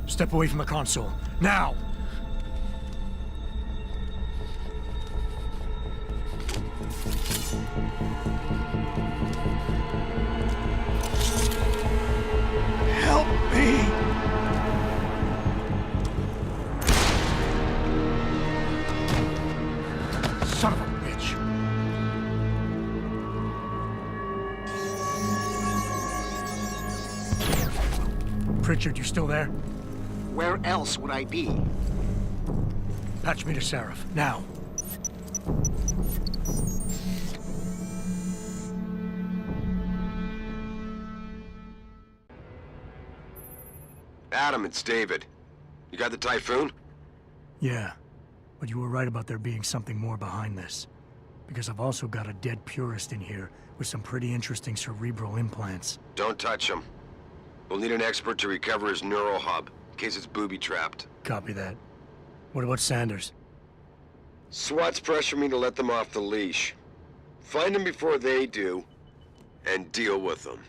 Step away from the console. Now! Help me! Son of a bitch! Pritchard, you still there? Where else would I be? Patch me to Seraph, now. Adam, it's David. You got the Typhoon? Yeah, but you were right about there being something more behind this. Because I've also got a dead purist in here with some pretty interesting cerebral implants. Don't touch him. We'll need an expert to recover his neural hub, in case it's booby-trapped. Copy that. What about Sanders? SWAT's pressuring me to let them off the leash. Find them before they do, and deal with them.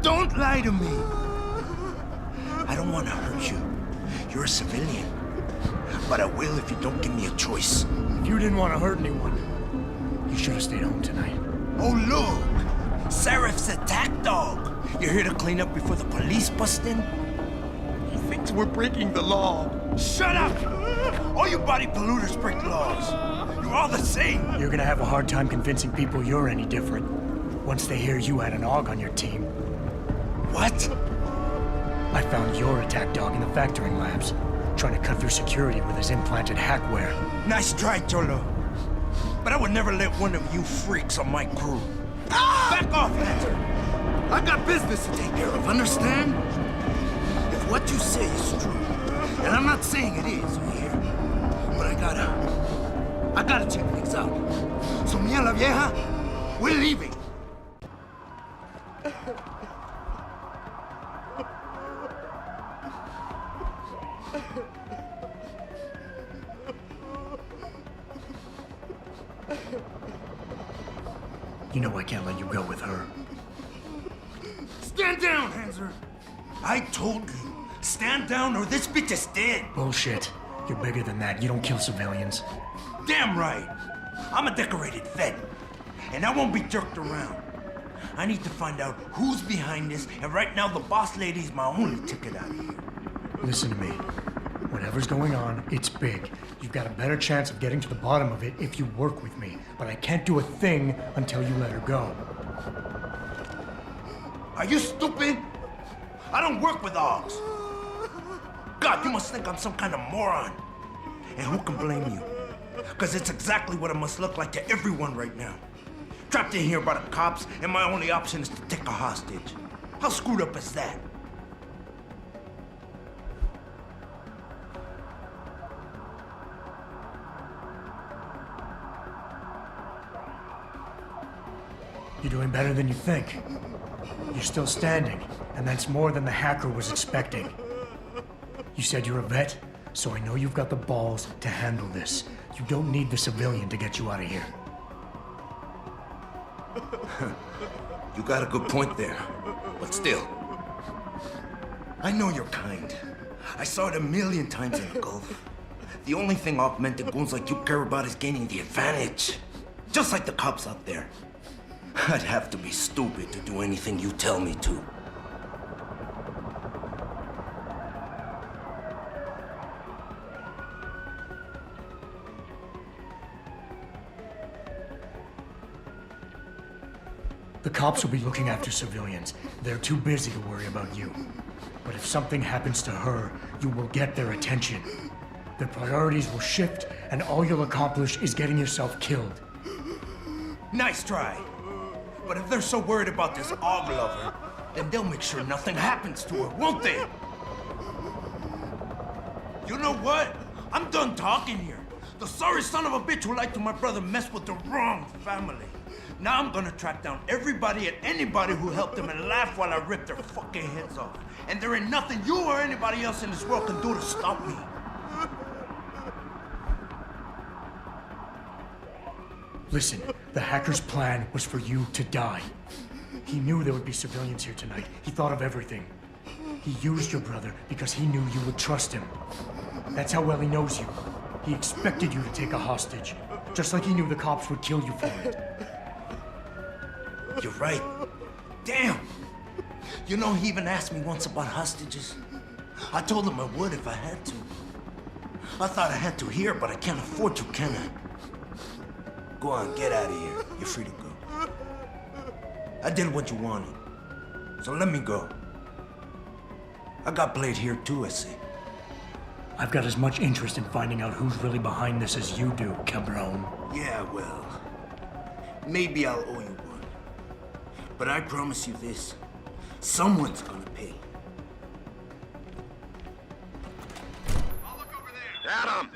Don't lie to me. I don't want to hurt you. You're a civilian. But I will if you don't give me a choice. If you didn't want to hurt anyone, you should have stayed home tonight. Oh, look! Seraph's attack dog! You're here to clean up before the police bust in? He thinks we're breaking the law. Shut up! All you body polluters break laws. You're all the same. You're gonna have a hard time convincing people you're any different once they hear you had an AUG on your team. What? I found your attack dog in the factoring labs, trying to cut through security with his implanted hackware. Nice try, Cholo. But I would never let one of you freaks on my crew. Ah! Back off, Hunter! I got business to take care of, understand? If what you say is true, and I'm not saying it is here, but I gotta check things out. So me and la vieja, we're leaving. You know I can't let you go with her. Stand down, Hanser! I told you, stand down or this bitch is dead. Bullshit. You're bigger than that. You don't kill civilians. Damn right. I'm a decorated vet, and I won't be jerked around. I need to find out who's behind this, and right now the boss lady is my only ticket out of here. Listen to me. Whatever's going on, it's big. You've got a better chance of getting to the bottom of it if you work with me. But I can't do a thing until you let her go. Are you stupid? I don't work with AUGs. God, you must think I'm some kind of moron. And who can blame you? Because it's exactly what it must look like to everyone right now. Trapped in here by the cops, and my only option is to take a hostage. How screwed up is that? You're doing better than you think. You're still standing, and that's more than the hacker was expecting. You said you're a vet, so I know you've got the balls to handle this. You don't need the civilian to get you out of here. You got a good point there, but still. I know you're kind. I saw it a million times in the Gulf. The only thing augmented goons like you care about is gaining the advantage. Just like the cops out there. I'd have to be stupid to do anything you tell me to. The cops will be looking after civilians. They're too busy to worry about you. But if something happens to her, you will get their attention. Their priorities will shift, and all you'll accomplish is getting yourself killed. Nice try. But if they're so worried about this AUG lover, then they'll make sure nothing happens to her, won't they? You know what? I'm done talking here. The sorry son of a bitch who lied to my brother messed with the wrong family. Now I'm gonna track down everybody and anybody who helped him and laugh while I rip their fucking heads off. And there ain't nothing you or anybody else in this world can do to stop me. Listen, the hacker's plan was for you to die. He knew there would be civilians here tonight. He thought of everything. He used your brother because he knew you would trust him. That's how well he knows you. He expected you to take a hostage, just like he knew the cops would kill you for it. You're right. Damn! You know, he even asked me once about hostages. I told him I would if I had to. I thought I had to here, but I can't afford to, can I? Go on, get out of here. You're free to go. I did what you wanted, so let me go. I got played here too, I see. I've got as much interest in finding out who's really behind this as you do, cabron. Yeah, well, maybe I'll owe you one. But I promise you this, someone's gonna pay. I'll look over there. Adam!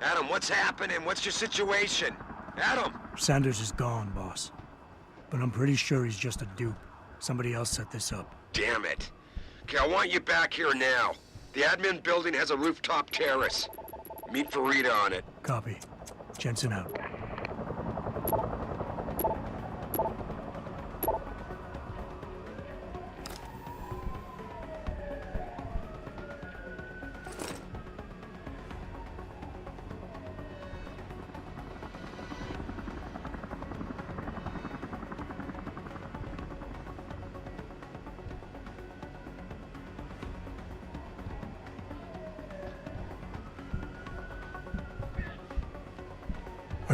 Adam, what's happening? What's your situation? Adam! Sanders is gone, boss. But I'm pretty sure he's just a dupe. Somebody else set this up. Damn it. Okay, I want you back here now. The admin building has a rooftop terrace. Meet Farida on it. Copy. Jensen out.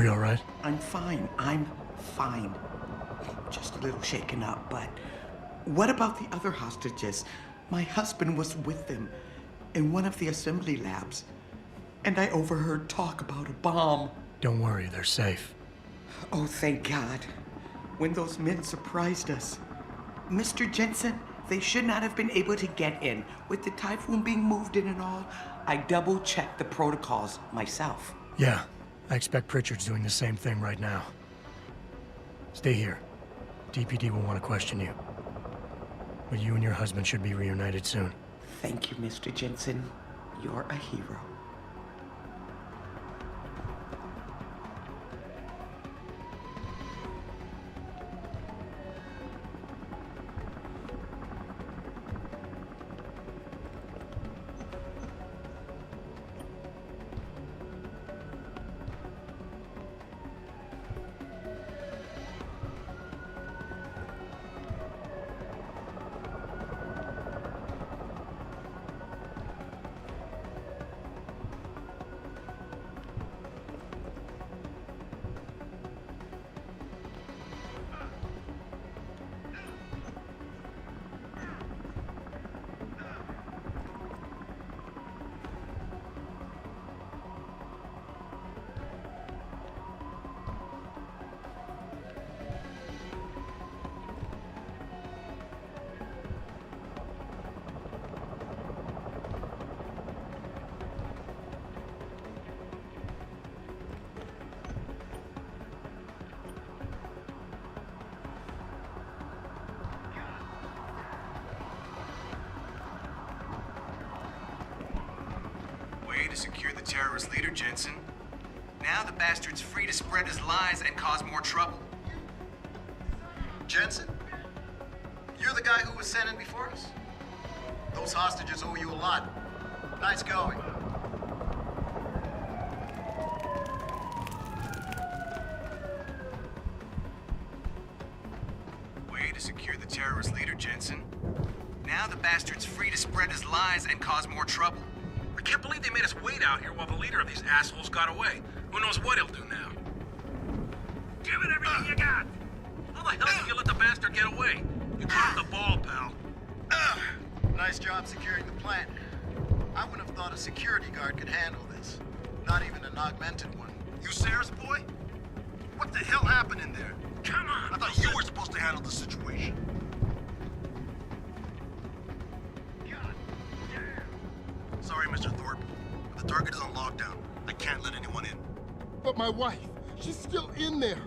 Are you all right? I'm fine. I'm fine. Just a little shaken up, but what about the other hostages? My husband was with them in one of the assembly labs, and I overheard talk about a bomb. Don't worry, they're safe. Oh, thank God. When those men surprised us. Mr. Jensen, they should not have been able to get in. With the typhoon being moved in and all, I double-checked the protocols myself. Yeah, I expect Pritchard's doing the same thing right now. Stay here. DPD will want to question you. But you and your husband should be reunited soon. Thank you, Mr. Jensen. You're a hero. Way to secure the terrorist leader, Jensen. Now the bastard's free to spread his lies and cause more trouble. Jensen, you're the guy who was sent in before us? Those hostages owe you a lot. Nice going. Way to secure the terrorist leader, Jensen. Now the bastard's free to spread his lies and cause more trouble. I can't believe they made us wait out here while the leader of these assholes got away. Who knows what he'll do now? Give it everything you got! How the hell did you let the bastard get away? You dropped the ball, pal. Nice job securing the plant. I wouldn't have thought a security guard could handle this. Not even an augmented one. You Sarah's boy? What the hell happened in there? Come on! I thought you were supposed to handle the situation. God damn. Sorry, Mr. Thorpe. The target is on lockdown. I can't let anyone in. But my wife, she's still in there.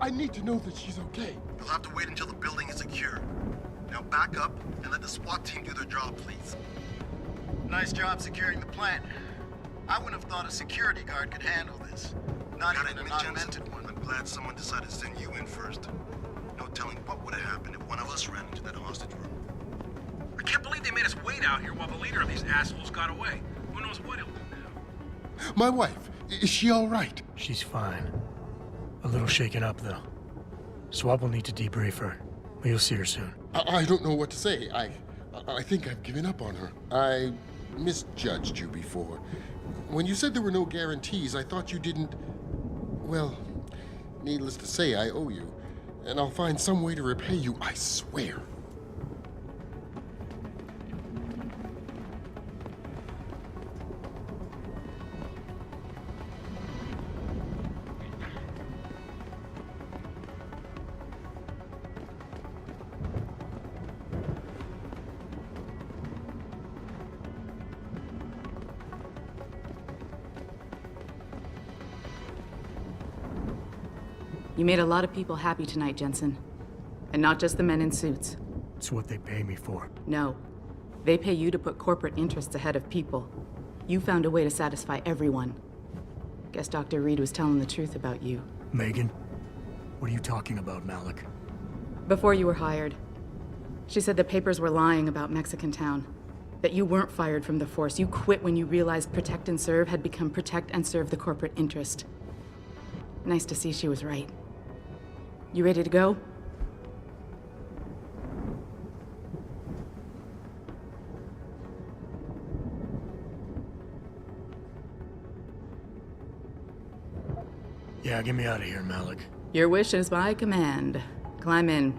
I need to know that she's okay. You'll have to wait until the building is secure. Now back up and let the SWAT team do their job, please. Nice job securing the plant. I wouldn't have thought a security guard could handle this. Not Gotta even an admit, augmented Jensen, one. I'm glad someone decided to send you in first. No telling what would have happened if one of us ran into that hostage room. I can't believe they made us wait out here while the leader of these assholes got away. Who knows what he'll do now? My wife, is she all right? She's fine. A little shaken up, though. Swab will need to debrief her, but you'll see her soon. I don't know what to say. I think I've given up on her. I misjudged you before. When you said there were no guarantees, I thought you didn't... Well, needless to say, I owe you. And I'll find some way to repay you, I swear. You made a lot of people happy tonight, Jensen. And not just the men in suits. It's what they pay me for. No. They pay you to put corporate interests ahead of people. You found a way to satisfy everyone. Guess Dr. Reed was telling the truth about you. Megan? What are you talking about, Malik? Before you were hired, she said the papers were lying about Mexican Town. That you weren't fired from the force. You quit when you realized Protect and Serve had become Protect and Serve the corporate interest. Nice to see she was right. You ready to go? Yeah, get me out of here, Malik. Your wish is my command. Climb in.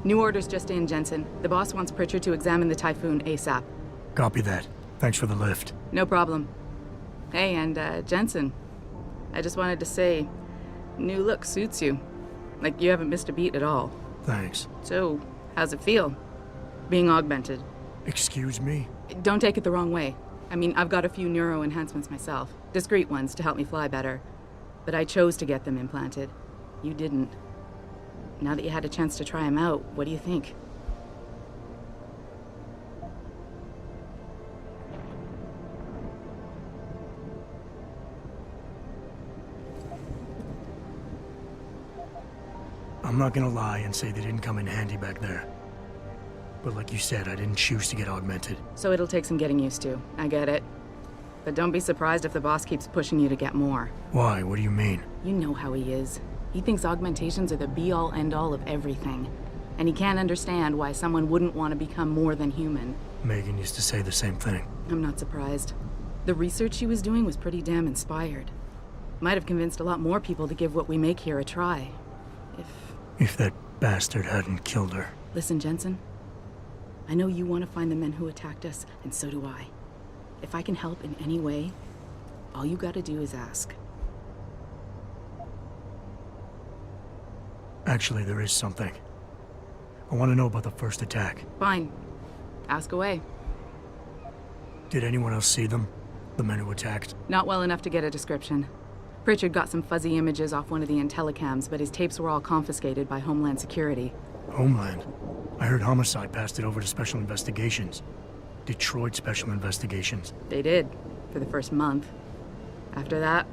New orders just in, Jensen. The boss wants Pritchard to examine the Typhoon ASAP. Copy that. Thanks for the lift. No problem. Hey, and Jensen, I just wanted to say, new look suits you. Like you haven't missed a beat at all. Thanks. So, how's it feel? Being augmented? Excuse me? Don't take it the wrong way. I mean, I've got a few neuro enhancements myself. Discreet ones to help me fly better. But I chose to get them implanted. You didn't. Now that you had a chance to try them out, what do you think? I'm not gonna lie and say they didn't come in handy back there. But like you said, I didn't choose to get augmented. So it'll take some getting used to. I get it. But don't be surprised if the boss keeps pushing you to get more. Why? What do you mean? You know how he is. He thinks augmentations are the be-all, end-all of everything. And he can't understand why someone wouldn't want to become more than human. Megan used to say the same thing. I'm not surprised. The research she was doing was pretty damn inspired. Might have convinced a lot more people to give what we make here a try. If that bastard hadn't killed her. Listen, Jensen. I know you want to find the men who attacked us, and so do I. If I can help in any way, all you gotta do is ask. Actually, there is something. I want to know about the first attack. Fine. Ask away. Did anyone else see them? The men who attacked? Not well enough to get a description. Pritchard got some fuzzy images off one of the IntelliCams, but his tapes were all confiscated by Homeland Security. Homeland? I heard Homicide passed it over to Special Investigations. Detroit Special Investigations. They did, for the first month. After that,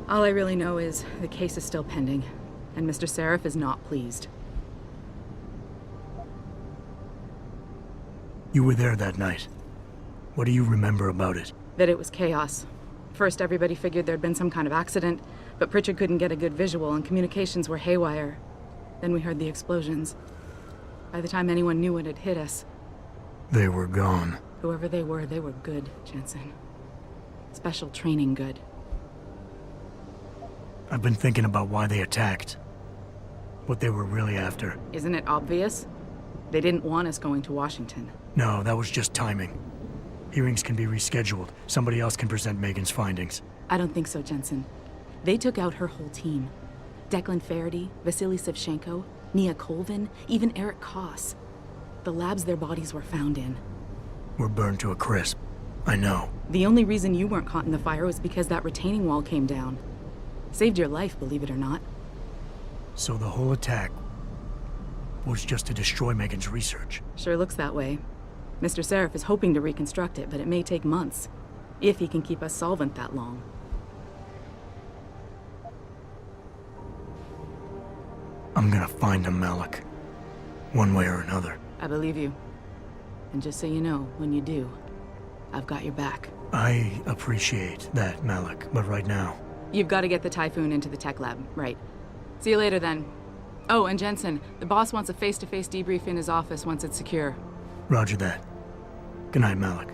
all I really know is the case is still pending, and Mr. Seraph is not pleased. You were there that night. What do you remember about it? That it was chaos. First, everybody figured there'd been some kind of accident, but Pritchard couldn't get a good visual and communications were haywire. Then we heard the explosions. By the time anyone knew what had hit us... They were gone. Whoever they were good, Jensen. Special training good. I've been thinking about why they attacked. What they were really after. Isn't it obvious? They didn't want us going to Washington. No, that was just timing. Hearings can be rescheduled. Somebody else can present Megan's findings. I don't think so, Jensen. They took out her whole team. Declan Faraday, Vasily Savchenko, Nia Colvin, even Eric Koss. The labs their bodies were found in. Were burned to a crisp. I know. The only reason you weren't caught in the fire was because that retaining wall came down. Saved your life, believe it or not. So the whole attack was just to destroy Megan's research. Sure looks that way. Mr. Seraph is hoping to reconstruct it, but it may take months. If he can keep us solvent that long. I'm gonna find him, Malik. One way or another. I believe you. And just so you know, when you do, I've got your back. I appreciate that, Malik, but right now... You've got to get the Typhoon into the tech lab, right. See you later, then. Oh, and Jensen, the boss wants a face-to-face debrief in his office once it's secure. Roger that. Good night, Malik.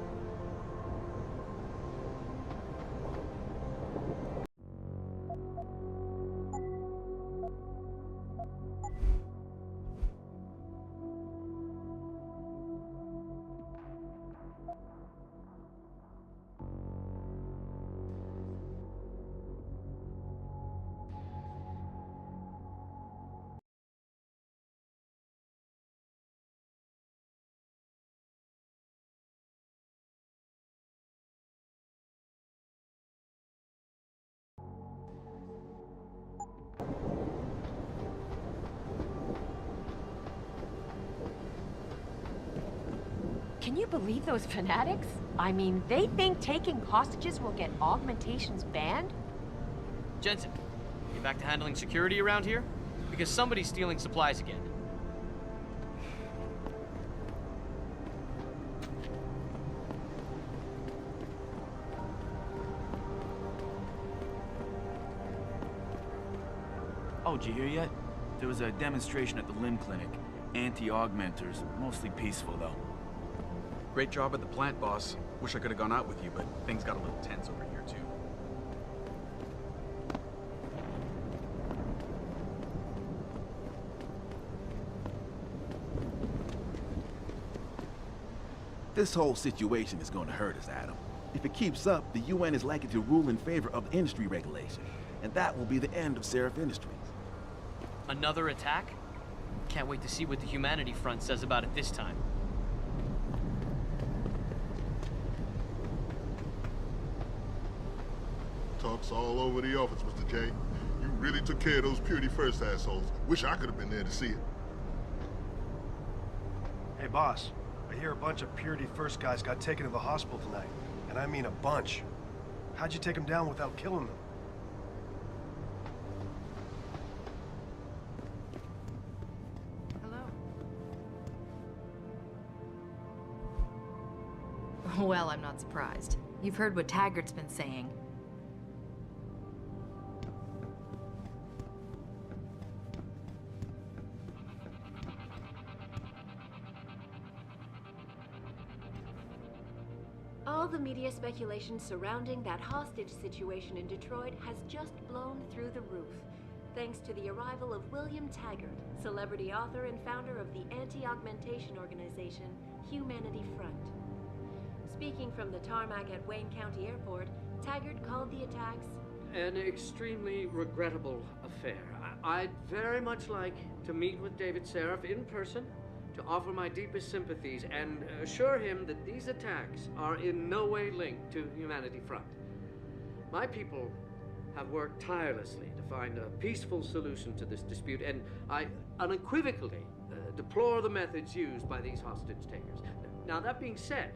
Can you believe those fanatics? I mean, they think taking hostages will get augmentations banned? Jensen, you back to handling security around here? Because somebody's stealing supplies again. Oh, did you hear yet? There was a demonstration at the limb clinic. Anti-augmenters, mostly peaceful though. Great job at the plant, boss. Wish I could have gone out with you, but things got a little tense over here, too. This whole situation is going to hurt us, Adam. If it keeps up, the UN is likely to rule in favor of industry regulation, and that will be the end of Seraph Industries. Another attack? Can't wait to see what the Humanity Front says about it this time. Talks all over the office, Mr. J. You really took care of those Purity First assholes. Wish I could have been there to see it. Hey, boss. I hear a bunch of Purity First guys got taken to the hospital tonight. And I mean a bunch. How'd you take them down without killing them? Well, I'm not surprised. You've heard what Taggart's been saying. All the media speculation surrounding that hostage situation in Detroit has just blown through the roof, thanks to the arrival of William Taggart, celebrity author and founder of the anti-augmentation organization Humanity Front. Speaking from the tarmac at Wayne County Airport, Taggart called the attacks an extremely regrettable affair. I'd very much like to meet with David Seraph in person to offer my deepest sympathies and assure him that these attacks are in no way linked to Humanity Front. My people have worked tirelessly to find a peaceful solution to this dispute, and I unequivocally deplore the methods used by these hostage takers. Now, that being said,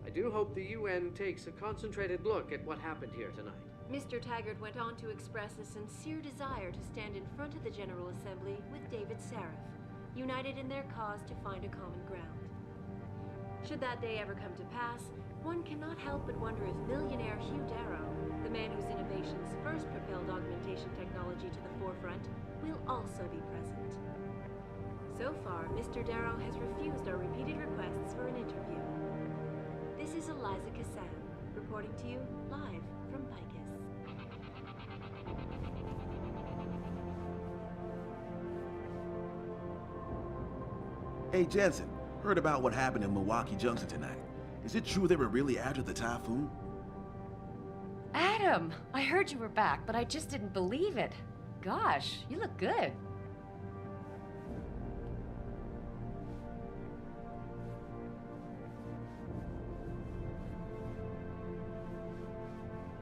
I do hope the UN takes a concentrated look at what happened here tonight. Mr. Taggart went on to express a sincere desire to stand in front of the General Assembly with David Seraph, united in their cause to find a common ground. Should that day ever come to pass, one cannot help but wonder if millionaire Hugh Darrow, the man whose innovations first propelled augmentation technology to the forefront, will also be present. So far, Mr. Darrow has refused our repeated requests for an interview. This is Eliza Kassan, reporting to you live from Picus. Hey, Jensen, heard about what happened in Milwaukee Junction tonight. Is it true they were really after the typhoon? Adam, I heard you were back, but I just didn't believe it. Gosh, you look good.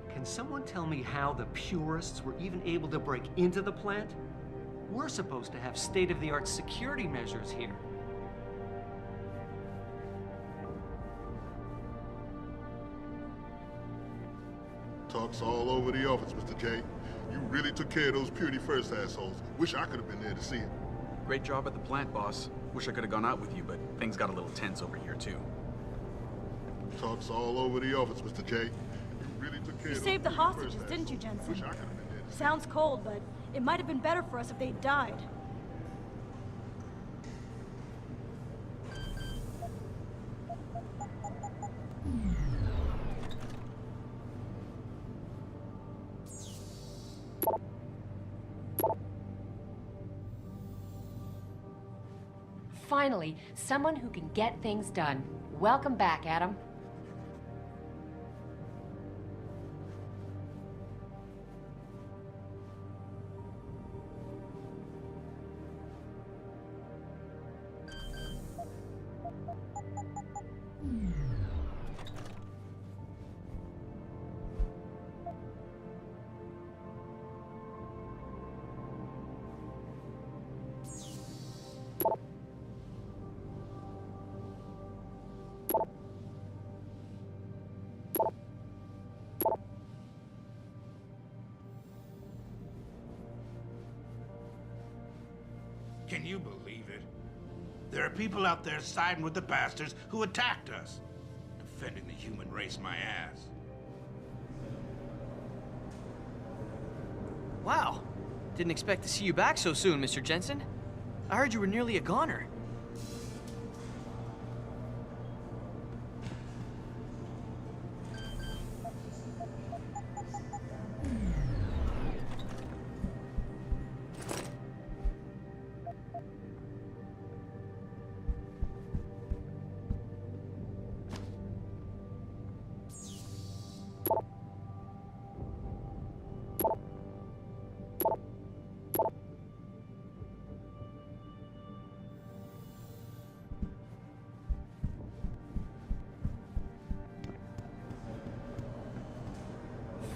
Can someone tell me how the purists were even able to break into the plant? We're supposed to have state-of-the-art security measures here. Talks all over the office, Mr. J. You really took care of those Purity First assholes. Wish I could have been there to see it. Great job at the plant, boss. Wish I could have gone out with you, but things got a little tense over here, too. Talks all over the office, Mr. J. You saved the hostages, didn't you, Jensen? Sounds cold, but it might have been better for us if they'd died. Finally, someone who can get things done. Welcome back, Adam. Can you believe it? There are people out there siding with the bastards who attacked us. Defending the human race, my ass. Wow. Didn't expect to see you back so soon, Mr. Jensen. I heard you were nearly a goner.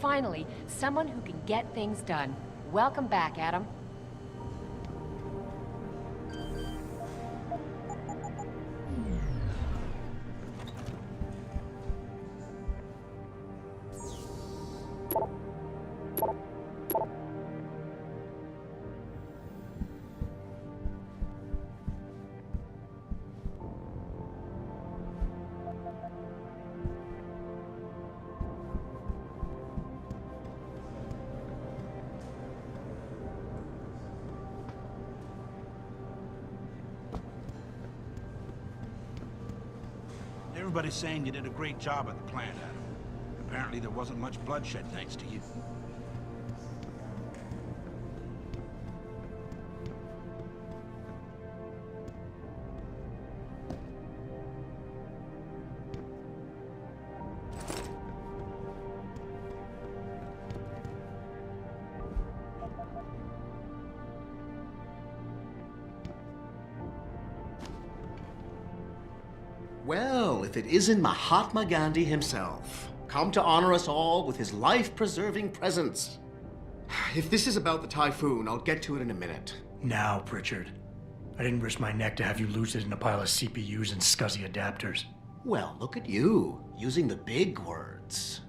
Finally, someone who can get things done. Welcome back, Adam. Everybody's saying you did a great job at the plant, Adam. Apparently there wasn't much bloodshed thanks to you. Well, if it isn't Mahatma Gandhi himself, come to honor us all with his life-preserving presence. If this is about the typhoon, I'll get to it in a minute. Now, Pritchard. I didn't risk my neck to have you lose it in a pile of CPUs and scuzzy adapters. Well, look at you, using the big words.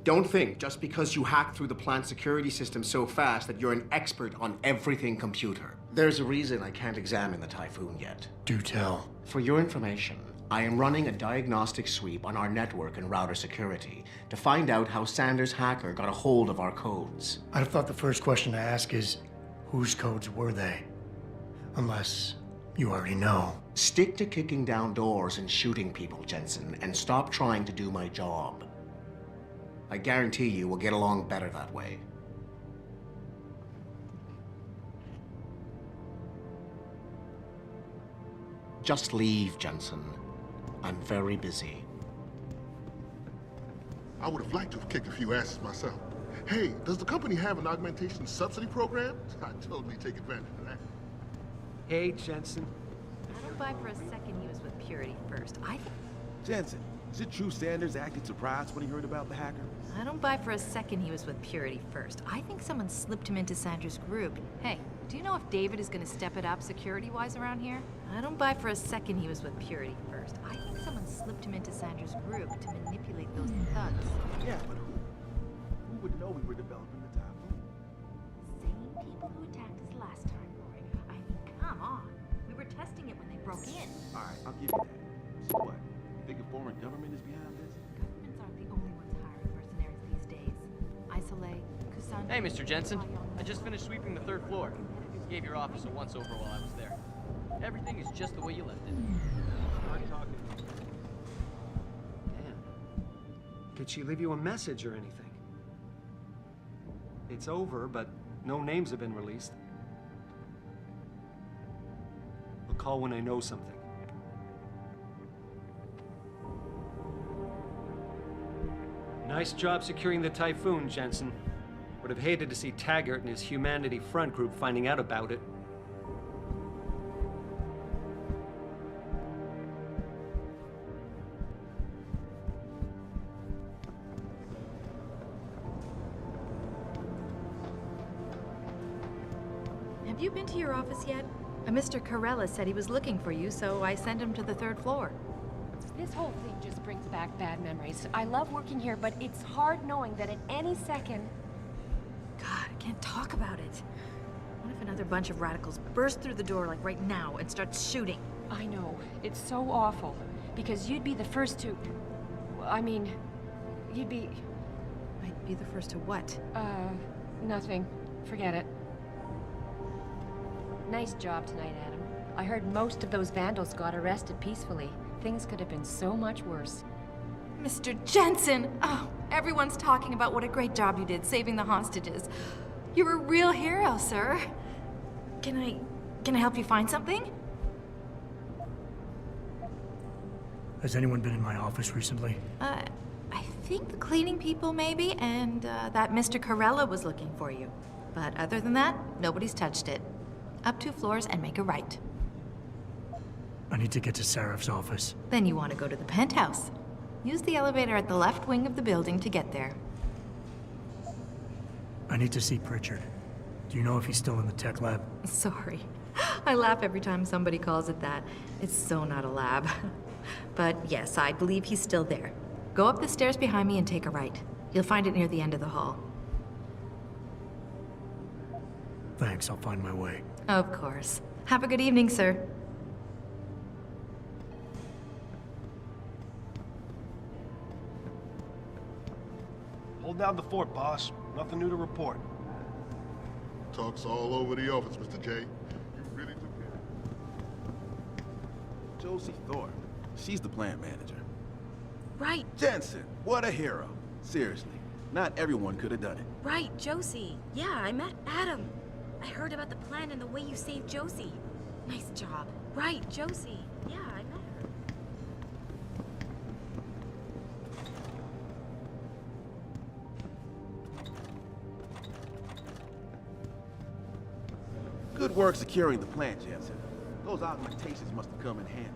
Don't think just because you hacked through the plant security system so fast that you're an expert on everything computer. There's a reason I can't examine the typhoon yet. Do tell. For your information, I am running a diagnostic sweep on our network and router security to find out how Sanders' hacker got a hold of our codes. I'd have thought the first question to ask is, whose codes were they? Unless you already know. Stick to kicking down doors and shooting people, Jensen, and stop trying to do my job. I guarantee you we'll get along better that way. Just leave, Jensen. I'm very busy. I would have liked to have kicked a few asses myself. Hey, does the company have an augmentation subsidy program? I'd totally take advantage of that. Hey, Jensen. I don't buy for a second he was with Purity first. Jensen, is it true Sanders acted surprised when he heard about the hacker? I don't buy for a second he was with Purity first. I think someone slipped him into Sanders' group. Hey, do you know if David is going to step it up security-wise around here? I don't buy for a second he was with Purity first. I think someone slipped him into Sanders' group to manipulate those thugs. Yeah, but who? Who would know we were developing the typhoon? Same people who attacked us last time, Roy. I mean, come on. We were testing it when they broke in. All right, I'll give you that. So what? You think a foreign government is behind this? Governments aren't the only ones hiring mercenaries these days. Isolate, Kusan. Hey, Mr. Jensen. I just finished sweeping the 3rd floor. Gave your office a once-over while I was there. Everything is just the way you left it. I'm talking. Damn. Did she leave you a message or anything? It's over, but no names have been released. I'll call when I know something. Nice job securing the typhoon, Jensen. Would have hated to see Taggart and his Humanity Front group finding out about it. Have you been to your office yet? Mr. Carella said he was looking for you, so I sent him to the 3rd floor. This whole thing just brings back bad memories. I love working here, but it's hard knowing that at any second... God, I can't talk about it. What if another bunch of radicals burst through the door like right now and start shooting. I know. It's so awful. Because you'd be the first to... I mean, you'd be... I'd be the first to what? Nothing. Forget it. Nice job tonight, Adam. I heard most of those vandals got arrested peacefully. Things could have been so much worse. Mr. Jensen! Oh, everyone's talking about what a great job you did saving the hostages. You're a real hero, sir. Can I help you find something? Has anyone been in my office recently? I think the cleaning people maybe, and that Mr. Corella was looking for you. But other than that, nobody's touched it. Up 2 floors and make a right. I need to get to Sarif's office. Then you want to go to the penthouse. Use the elevator at the left wing of the building to get there. I need to see Pritchard. Do you know if he's still in the tech lab? Sorry. I laugh every time somebody calls it that. It's so not a lab. But yes, I believe he's still there. Go up the stairs behind me and take a right. You'll find it near the end of the hall. Thanks, I'll find my way. Of course. Have a good evening, sir. Hold down the fort, boss. Nothing new to report. Talk's all over the office, Mr. J. You really took care. Josie Thorpe. She's the plant manager. Right. Jensen, what a hero. Seriously, not everyone could have done it. Right, Josie. Yeah, I met Adam. I heard about the plan and the way you saved Josie. Nice job. Right, Josie. Yeah, I met her. Good work securing the plant, Jensen. Those augmentations must have come in handy.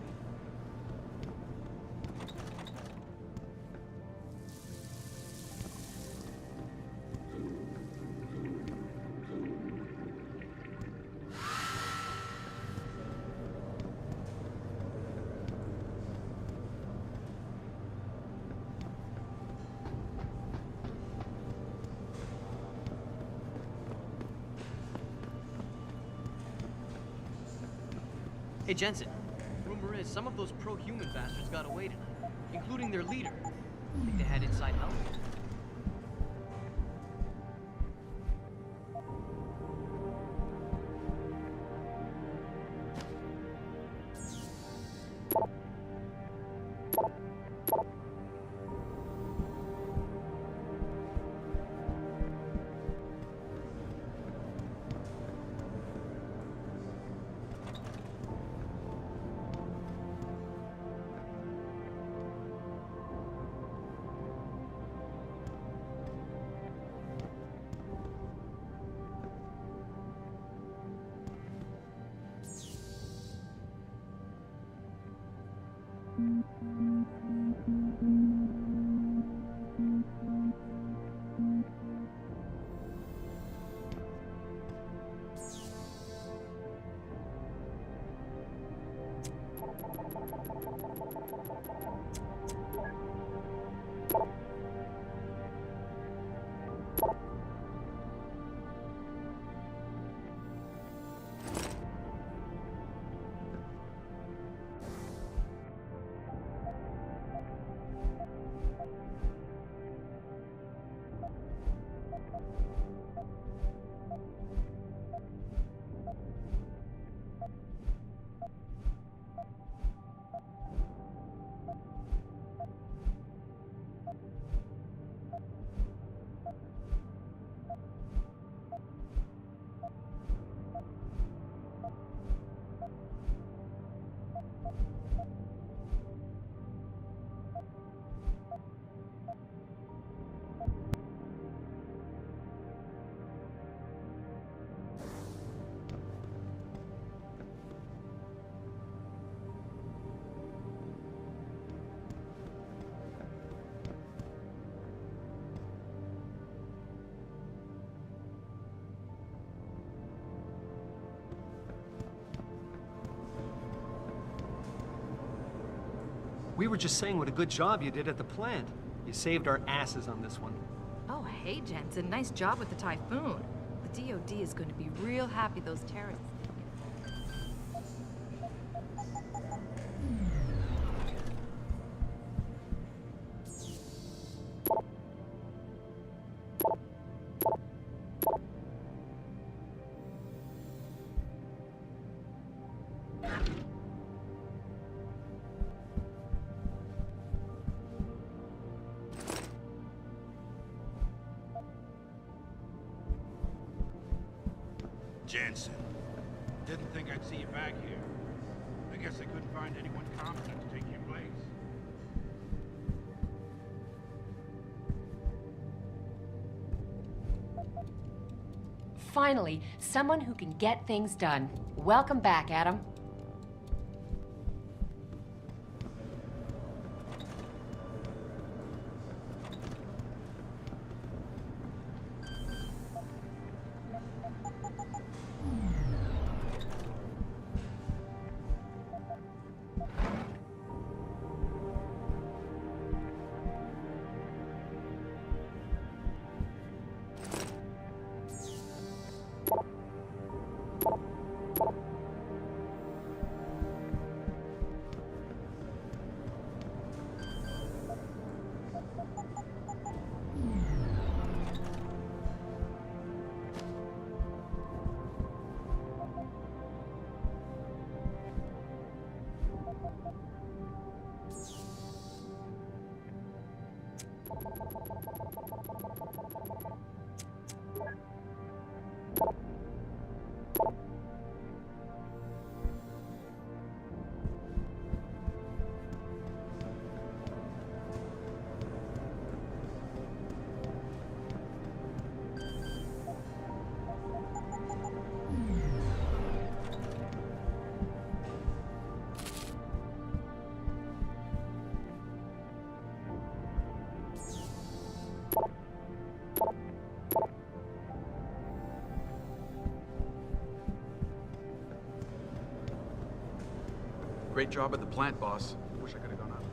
Hey, Jensen. Rumor is some of those pro-human bastards got away tonight, including their leader. I think they had inside help. We were just saying what a good job you did at the plant. You saved our asses on this one. Oh, hey, Jensen. Nice job with the typhoon. The The DOD is going to be real happy those terrorists. Jensen. Didn't think I'd see you back here. I guess I couldn't find anyone competent to take your place. Finally, someone who can get things done. Welcome back, Adam. Great job at the plant, boss. Wish I could have gone out.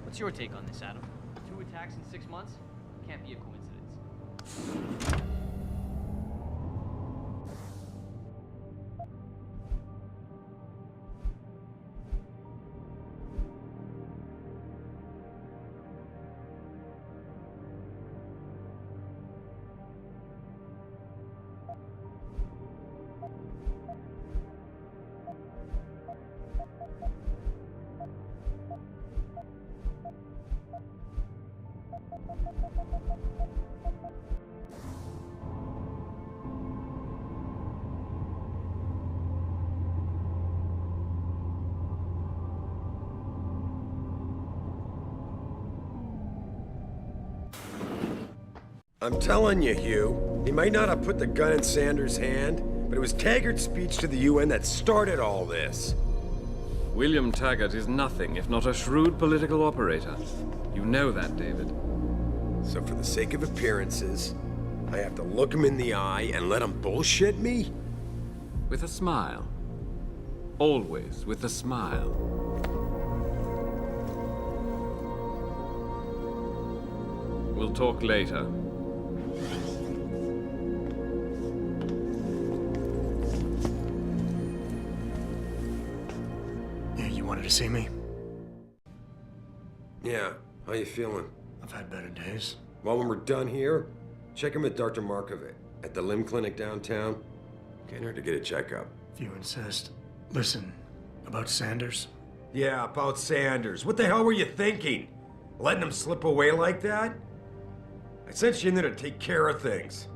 What's your take on this, Adam? 2 attacks in 6 months? Can't be a coincidence. I'm telling you, Hugh, he might not have put the gun in Sanders' hand, but it was Taggart's speech to the UN that started all this. William Taggart is nothing if not a shrewd political operator. You know that, David. So for the sake of appearances, I have to look him in the eye and let him bullshit me? With a smile. Always with a smile. We'll talk later. Yeah, you wanted to see me? Yeah, how you feeling? I've had better days. Well, when we're done here, check him with Dr. Markovic at the limb clinic downtown. Can't hurt to get a checkup. If you insist. Listen, about Sanders? Yeah, about Sanders. What the hell were you thinking? Letting him slip away like that? I sent you in there to take care of things.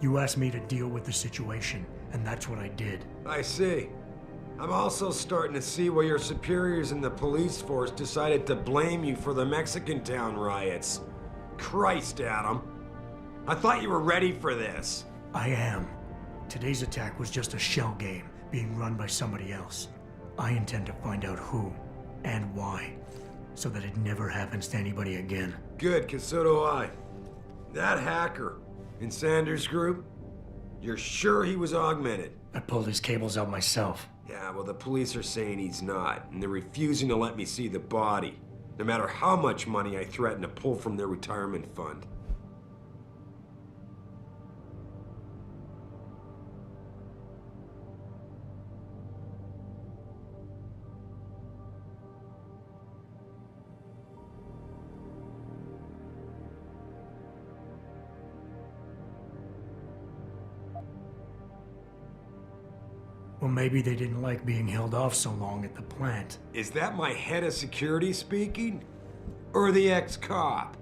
You asked me to deal with the situation, and that's what I did. I see. I'm also starting to see why your superiors in the police force decided to blame you for the Mexican town riots. Christ, Adam. I thought you were ready for this. I am. Today's attack was just a shell game being run by somebody else. I intend to find out who and why, so that it never happens to anybody again. Good, 'cause so do I. That hacker in Sanders' group, you're sure he was augmented? I pulled his cables out myself. Yeah, well, the police are saying he's not, and they're refusing to let me see the body, no matter how much money I threaten to pull from their retirement fund. Well, maybe they didn't like being held off so long at the plant. Is that my head of security speaking? Or the ex-cop?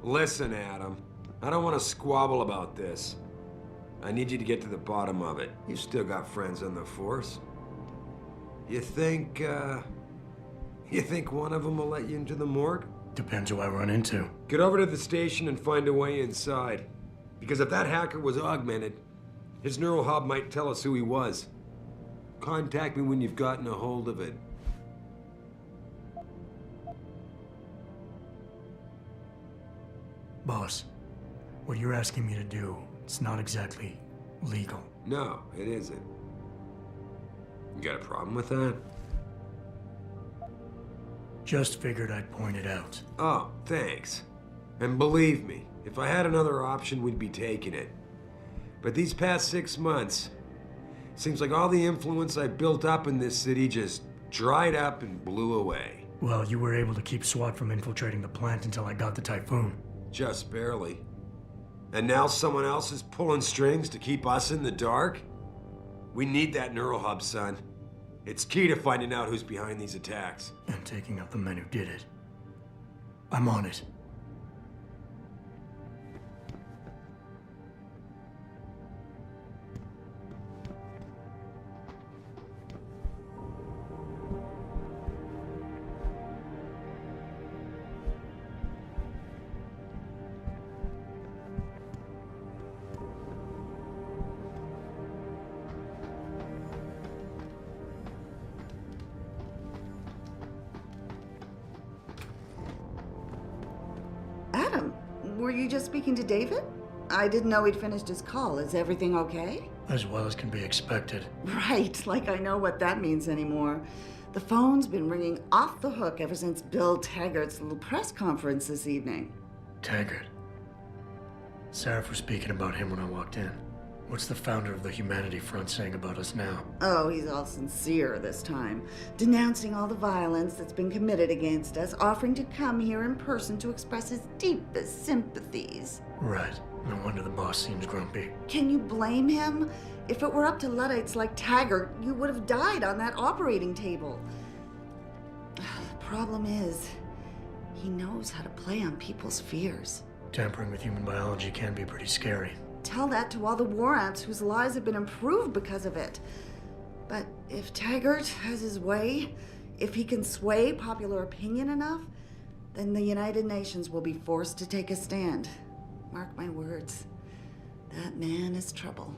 Listen, Adam, I don't want to squabble about this. I need you to get to the bottom of it. You still got friends on the force. You think one of them will let you into the morgue? Depends who I run into. Get over to the station and find a way inside. Because if that hacker was augmented, his neural hub might tell us who he was. Contact me when you've gotten a hold of it. Boss, what you're asking me to do, it's not exactly legal. No, it isn't. You got a problem with that? Just figured I'd point it out. Oh, thanks. And believe me, if I had another option, we'd be taking it. But these past 6 months, seems like all the influence I built up in this city just dried up and blew away. Well, you were able to keep SWAT from infiltrating the plant until I got the typhoon. Just barely. And now someone else is pulling strings to keep us in the dark? We need that neural hub, son. It's key to finding out who's behind these attacks. And taking out the men who did it. I'm on it. Were you just speaking to David? I didn't know he'd finished his call. Is everything okay? As well as can be expected. Right, like I know what that means anymore. The phone's been ringing off the hook ever since Bill Taggart's little press conference this evening. Taggart. Sarah was speaking about him when I walked in. What's the founder of the Humanity Front saying about us now? Oh, he's all sincere this time, denouncing all the violence that's been committed against us, offering to come here in person to express his deepest sympathies. Right. No wonder the boss seems grumpy. Can you blame him? If it were up to Luddites like Taggart, you would have died on that operating table. The problem is, he knows how to play on people's fears. Tampering with human biology can be pretty scary. Tell that to all the war ants whose lives have been improved because of it. But if Taggart has his way, if he can sway popular opinion enough, then the United Nations will be forced to take a stand. Mark my words, that man is trouble.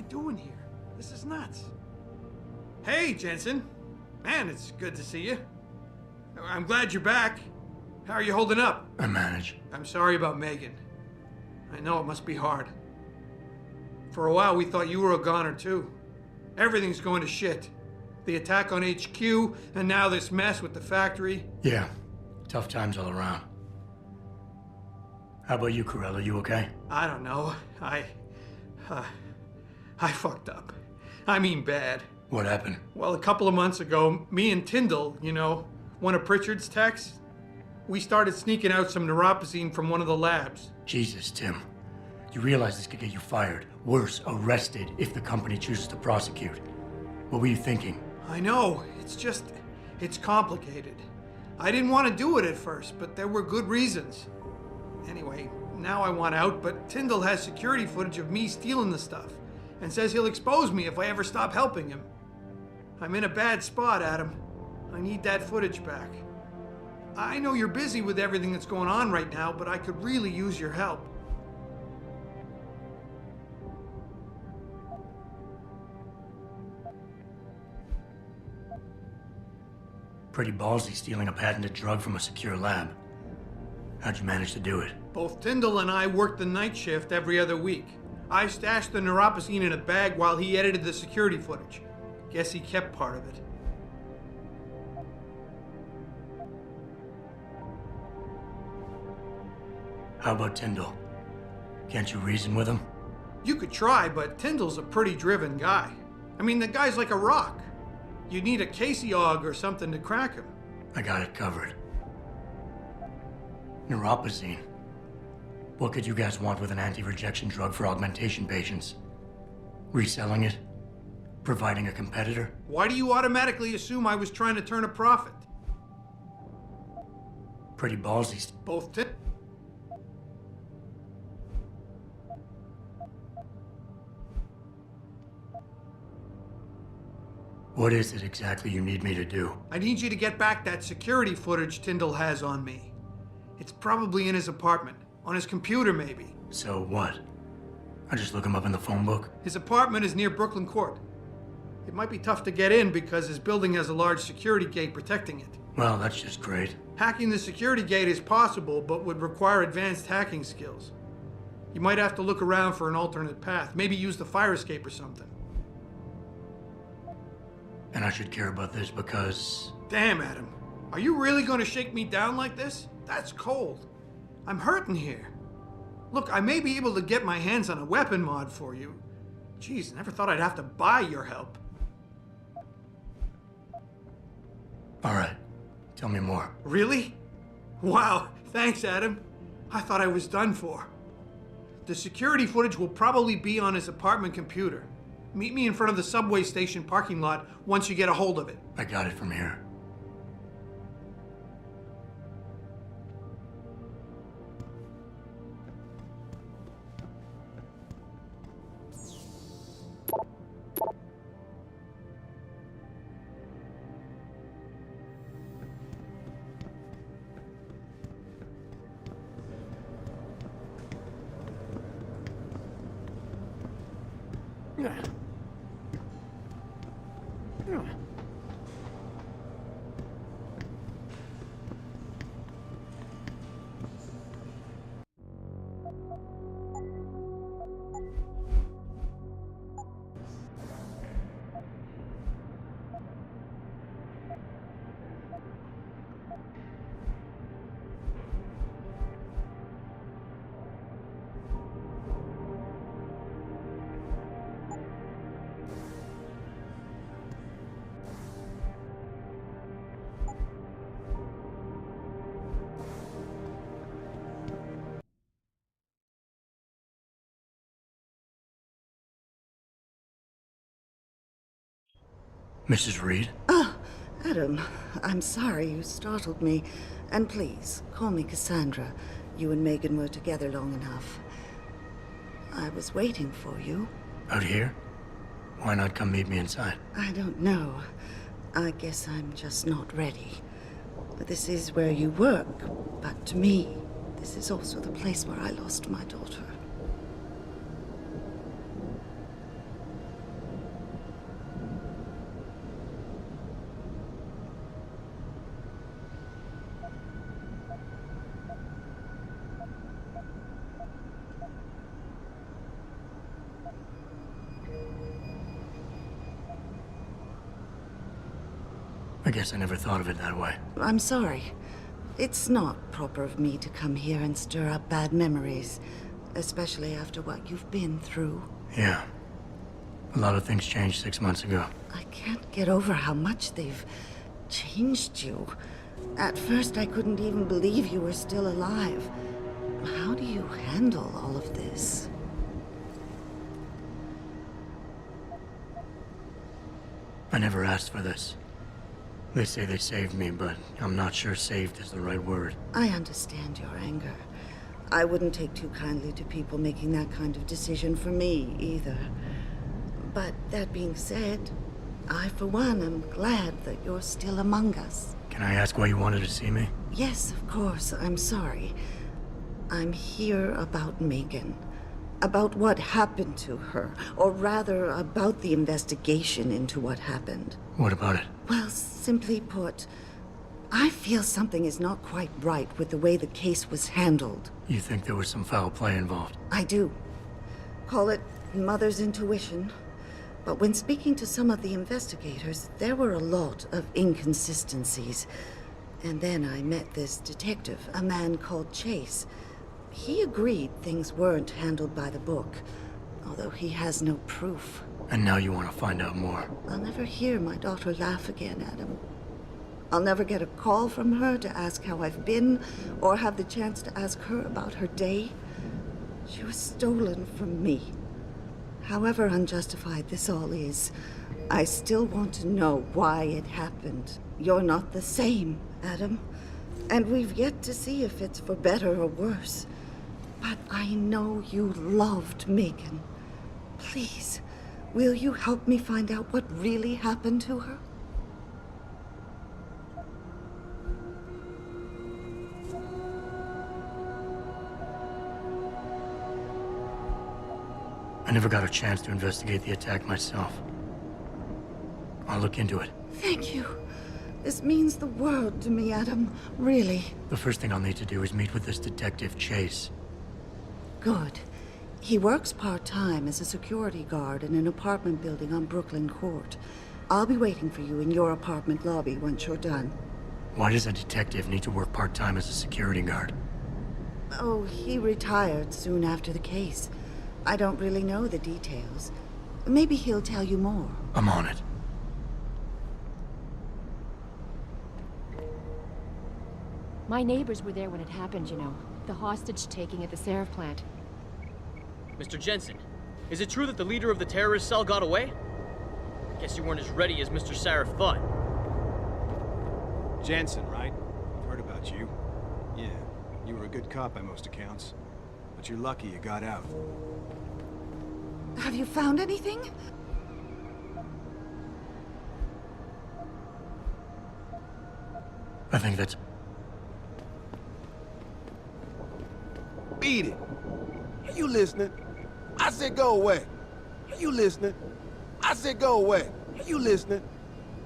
doing here? This is nuts. Hey, Jensen. Man, it's good to see you. I'm glad you're back. How are you holding up? I manage. I'm sorry about Megan. I know it must be hard. For a while, we thought you were a goner, too. Everything's going to shit. The attack on HQ, and now this mess with the factory. Yeah, tough times all around. How about you, Corella? You okay? I don't know. I fucked up. I mean bad. What happened? Well, a couple of months ago, me and Tyndall, you know, one of Pritchard's techs, we started sneaking out some neuropozyne from one of the labs. Jesus, Tim. You realize this could get you fired. Worse, arrested if the company chooses to prosecute. What were you thinking? I know. It's complicated. I didn't want to do it at first, but there were good reasons. Anyway, now I want out, but Tyndall has security footage of me stealing the stuff and says he'll expose me if I ever stop helping him. I'm in a bad spot, Adam. I need that footage back. I know you're busy with everything that's going on right now, but I could really use your help. Pretty ballsy stealing a patented drug from a secure lab. How'd you manage to do it? Both Tyndall and I worked the night shift every other week. I stashed the neuropozyne in a bag while he edited the security footage. Guess he kept part of it. How about Tyndall? Can't you reason with him? You could try, but Tyndall's a pretty driven guy. I mean, the guy's like a rock. You'd need a Casey aug or something to crack him. I got it covered. Neuropozyne. What could you guys want with an anti-rejection drug for augmentation patients? Reselling it? Providing a competitor? Why do you automatically assume I was trying to turn a profit? Pretty ballsy. Both What is it exactly you need me to do? I need you to get back that security footage Tyndall has on me. It's probably in his apartment. On his computer, maybe. So what? I just look him up in the phone book? His apartment is near Brooklyn Court. It might be tough to get in because his building has a large security gate protecting it. Well, that's just great. Hacking the security gate is possible, but would require advanced hacking skills. You might have to look around for an alternate path. Maybe use the fire escape or something. And I should care about this because... Damn, Adam. Are you really going to shake me down like this? That's cold. I'm hurting here. Look, I may be able to get my hands on a weapon mod for you. Jeez, never thought I'd have to buy your help. All right. Tell me more. Really? Wow, thanks, Adam. I thought I was done for. The security footage will probably be on his apartment computer. Meet me in front of the subway station parking lot once you get a hold of it. I got it from here. Mrs. Reed? Oh, Adam, I'm sorry you startled me. And please, call me Cassandra. You and Megan were together long enough. I was waiting for you. Out here? Why not come meet me inside? I don't know. I guess I'm just not ready. But this is where you work. But to me, this is also the place where I lost my daughter. I guess I never thought of it that way. I'm sorry. It's not proper of me to come here and stir up bad memories, especially after what you've been through. Yeah. A lot of things changed 6 months ago. I can't get over how much they've changed you. At first, I couldn't even believe you were still alive. How do you handle all of this? I never asked for this. They say they saved me, but I'm not sure saved is the right word. I understand your anger. I wouldn't take too kindly to people making that kind of decision for me, either. But that being said, I, for one, am glad that you're still among us. Can I ask why you wanted to see me? Yes, of course. I'm sorry. I'm here about Megan. About what happened to her. Or rather, about the investigation into what happened. What about it? Well, simply put, I feel something is not quite right with the way the case was handled. You think there was some foul play involved? I do. Call it mother's intuition. But when speaking to some of the investigators, there were a lot of inconsistencies. And then I met this detective, a man called Chase. He agreed things weren't handled by the book, although he has no proof. And now you want to find out more? I'll never hear my daughter laugh again, Adam. I'll never get a call from her to ask how I've been, or have the chance to ask her about her day. She was stolen from me. However unjustified this all is, I still want to know why it happened. You're not the same, Adam. And we've yet to see if it's for better or worse. But I know you loved Megan. Please, will you help me find out what really happened to her? I never got a chance to investigate the attack myself. I'll look into it. Thank you. This means the world to me, Adam. Really. The first thing I'll need to do is meet with this detective, Chase. Good. He works part-time as a security guard in an apartment building on Brooklyn Court. I'll be waiting for you in your apartment lobby once you're done. Why does a detective need to work part-time as a security guard? Oh, he retired soon after the case. I don't really know the details. Maybe he'll tell you more. I'm on it. My neighbors were there when it happened, you know. The hostage-taking at the Seraph plant. Mr. Jensen, is it true that the leader of the terrorist cell got away? Guess you weren't as ready as Mr. Seraph thought. Jensen, right? I've heard about you. Yeah, you were a good cop by most accounts. But you're lucky you got out. Have you found anything? I think that's... Beat it. Are you listening? I said go away. Are you listening? I said go away. Are you listening?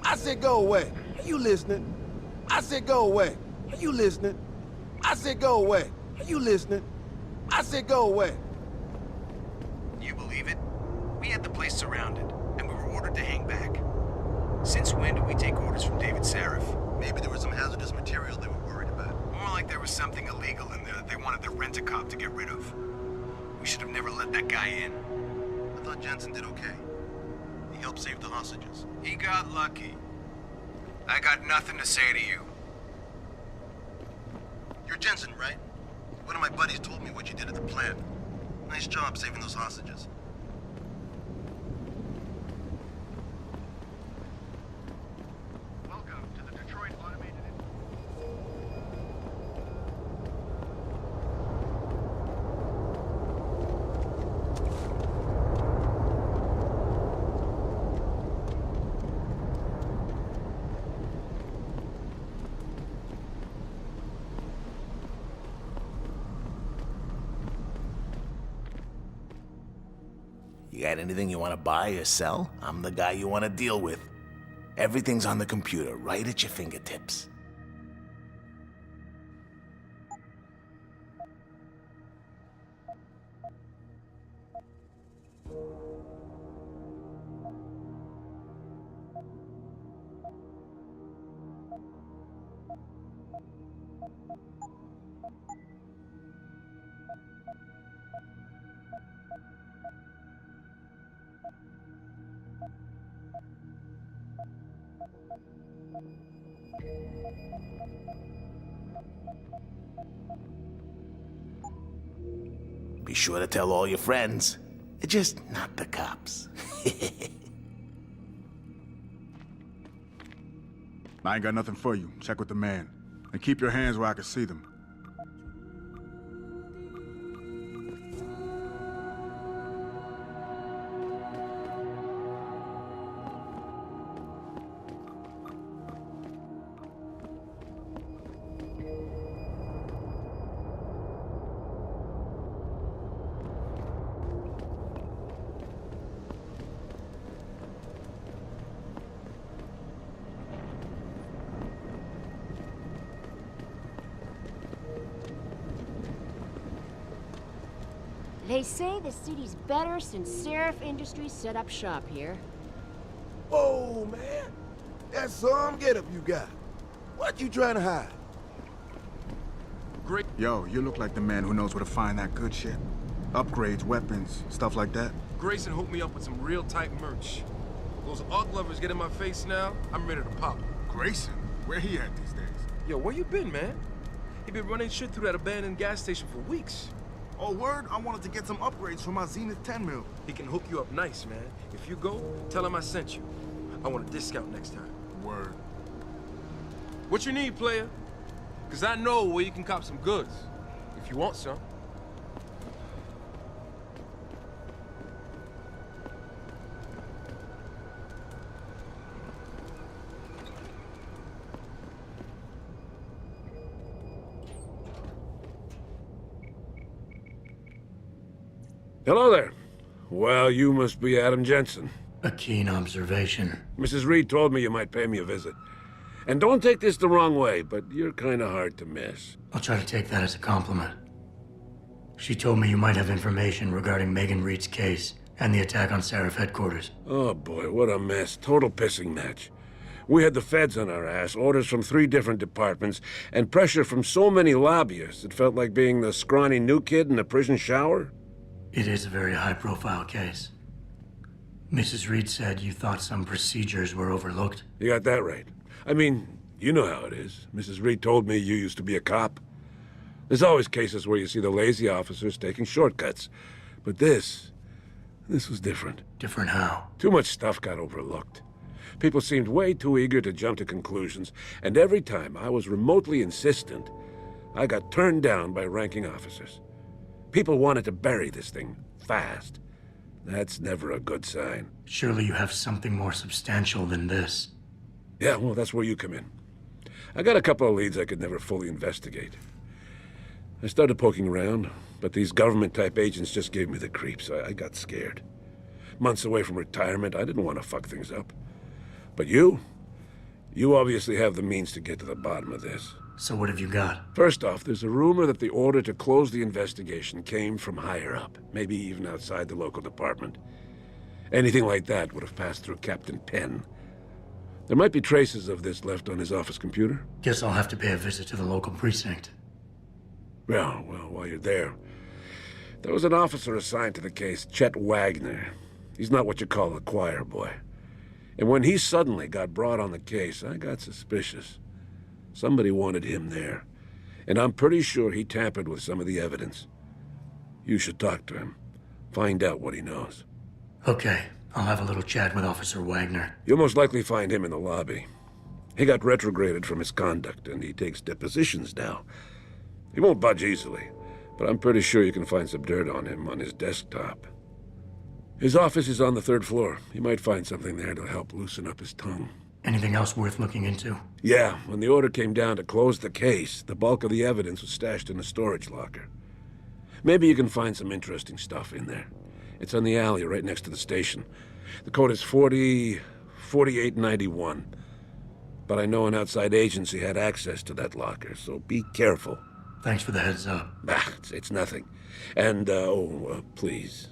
I said go away. Are you listening? I said go away. Are you listening? I said go away. Are you listening? I said go away. You believe it? We had the place surrounded, and we were ordered to hang back. Since when did we take orders from David Seraph? Maybe there was some hazardous material they were worried about. More like there was something illegal in there that they wanted the rent-a-cop to get rid of. We should have never let that guy in. I thought Jensen did okay. He helped save the hostages. He got lucky. I got nothing to say to you. You're Jensen, right? One of my buddies told me what you did at the plant. Nice job saving those hostages. Welcome to the Detroit Automated... You got anything you want to buy or sell? I'm the guy you want to deal with. Everything's on the computer, right at your fingertips. Be sure to tell all your friends. Just not the cops. I ain't got nothing for you. Check with the man. And keep your hands where I can see them. They say the city's better since Seraph Industries set up shop here. Whoa, man. That's some getup you got. What you trying to hide? Great. Yo, you look like the man who knows where to find that good shit. Upgrades, weapons, stuff like that. Grayson hooked me up with some real tight merch. Those UGG lovers get in my face now, I'm ready to pop. Grayson? Where he at these days? Yo, where you been, man? He been running shit through that abandoned gas station for weeks. Oh, word? I wanted to get some upgrades for my Zenith 10 mil. He can hook you up nice, man. If you go, tell him I sent you. I want a discount next time. Word. What you need, player? Because I know where you can cop some goods, if you want some. Hello there. Well, you must be Adam Jensen. A keen observation. Mrs. Reed told me you might pay me a visit. And don't take this the wrong way, but you're kind of hard to miss. I'll try to take that as a compliment. She told me you might have information regarding Megan Reed's case and the attack on Seraph headquarters. Oh boy, what a mess. Total pissing match. We had the feds on our ass, orders from 3 different departments, and pressure from so many lobbyists it felt like being the scrawny new kid in a prison shower. It is a very high-profile case. Mrs. Reed said you thought some procedures were overlooked. You got that right. I mean, you know how it is. Mrs. Reed told me you used to be a cop. There's always cases where you see the lazy officers taking shortcuts. But this was different. Different how? Too much stuff got overlooked. People seemed way too eager to jump to conclusions, and every time I was remotely insistent, I got turned down by ranking officers. People wanted to bury this thing fast. That's never a good sign. Surely you have something more substantial than this. Yeah, well, that's where you come in. I got a couple of leads I could never fully investigate. I started poking around, but these government-type agents just gave me the creeps. I got scared. Months away from retirement, I didn't want to fuck things up. But you obviously have the means to get to the bottom of this. So what have you got? First off, there's a rumor that the order to close the investigation came from higher up, maybe even outside the local department. Anything like that would have passed through Captain Penn. There might be traces of this left on his office computer. Guess I'll have to pay a visit to the local precinct. Well, while you're there, there was an officer assigned to the case, Chet Wagner. He's not what you call a choir boy. And when he suddenly got brought on the case, I got suspicious. Somebody wanted him there. And I'm pretty sure he tampered with some of the evidence. You should talk to him. Find out what he knows. Okay, I'll have a little chat with Officer Wagner. You'll most likely find him in the lobby. He got retrograded from his conduct, and he takes depositions now. He won't budge easily, but I'm pretty sure you can find some dirt on him on his desktop. His office is on the 3rd floor. You might find something there to help loosen up his tongue. Anything else worth looking into? Yeah, when the order came down to close the case, the bulk of the evidence was stashed in a storage locker. Maybe you can find some interesting stuff in there. It's on the alley right next to the station. The code is 4891. But I know an outside agency had access to that locker, so be careful. Thanks for the heads up. It's nothing. And, please,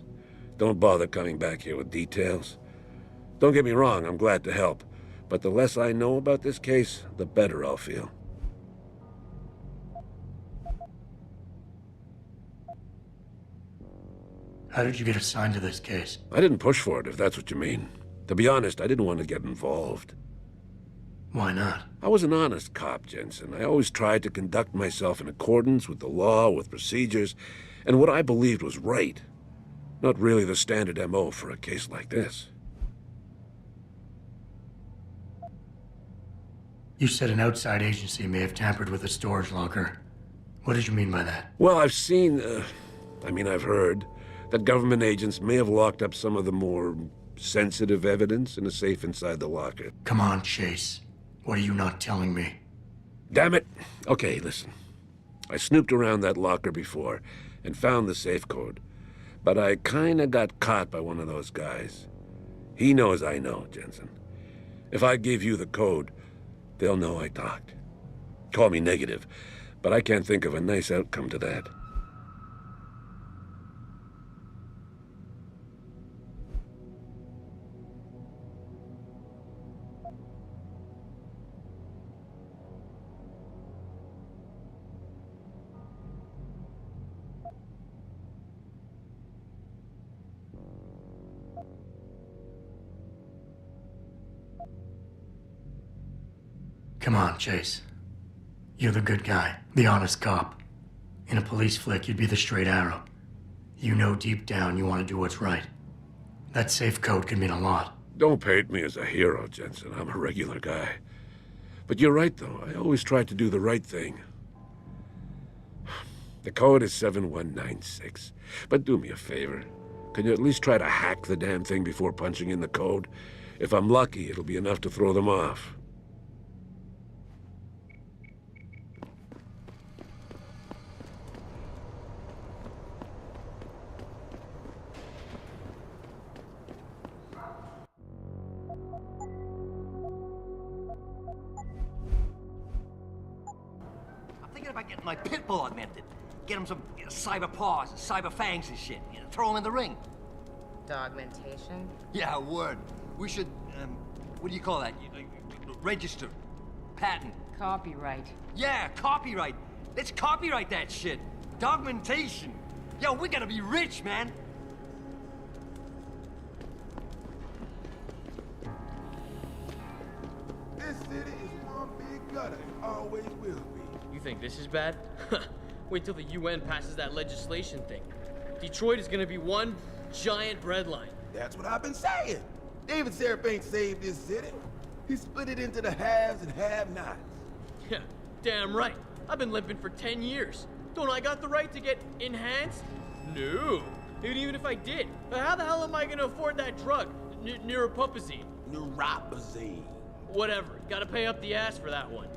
don't bother coming back here with details. Don't get me wrong, I'm glad to help. But the less I know about this case, the better I'll feel. How did you get assigned to this case? I didn't push for it, if that's what you mean. To be honest, I didn't want to get involved. Why not? I was an honest cop, Jensen. I always tried to conduct myself in accordance with the law, with procedures, and what I believed was right. Not really the standard MO for a case like this. You said an outside agency may have tampered with a storage locker. What did you mean by that? Well, I've seen, I've heard that government agents may have locked up some of the more sensitive evidence in a safe inside the locker. Come on, Chase. What are you not telling me? Damn it! Okay, listen. I snooped around that locker before and found the safe code. But I kinda got caught by one of those guys. He knows I know, Jensen. If I give you the code, they'll know I talked. Call me negative, but I can't think of a nice outcome to that. Come on, Chase. You're the good guy, the honest cop. In a police flick, you'd be the straight arrow. You know deep down you want to do what's right. That safe code could mean a lot. Don't paint me as a hero, Jensen. I'm a regular guy. But you're right, though. I always tried to do the right thing. The code is 7196. But do me a favor. Can you at least try to hack the damn thing before punching in the code? If I'm lucky, it'll be enough to throw them off. About getting my pit bull augmented. Get him some cyber paws and cyber fangs and shit. Throw him in the ring. Dogmentation? Yeah, word. We should, what do you call that? Register. Patent. Copyright. Yeah, copyright. Let's copyright that shit. Dogmentation. Yo, we gotta be rich, man. This city is one big gutter. Always will be. You think this is bad? Wait till the UN passes that legislation thing. Detroit is gonna be one giant breadline. That's what I've been saying. David Seraph ain't saved this city. He split it into the haves and have-nots. Yeah, damn right. I've been limping for 10 years. Don't I got the right to get enhanced? No. And even if I did, how the hell am I gonna afford that drug? Neuropupazine. Neuropazine. Whatever. Gotta pay up the ass for that one.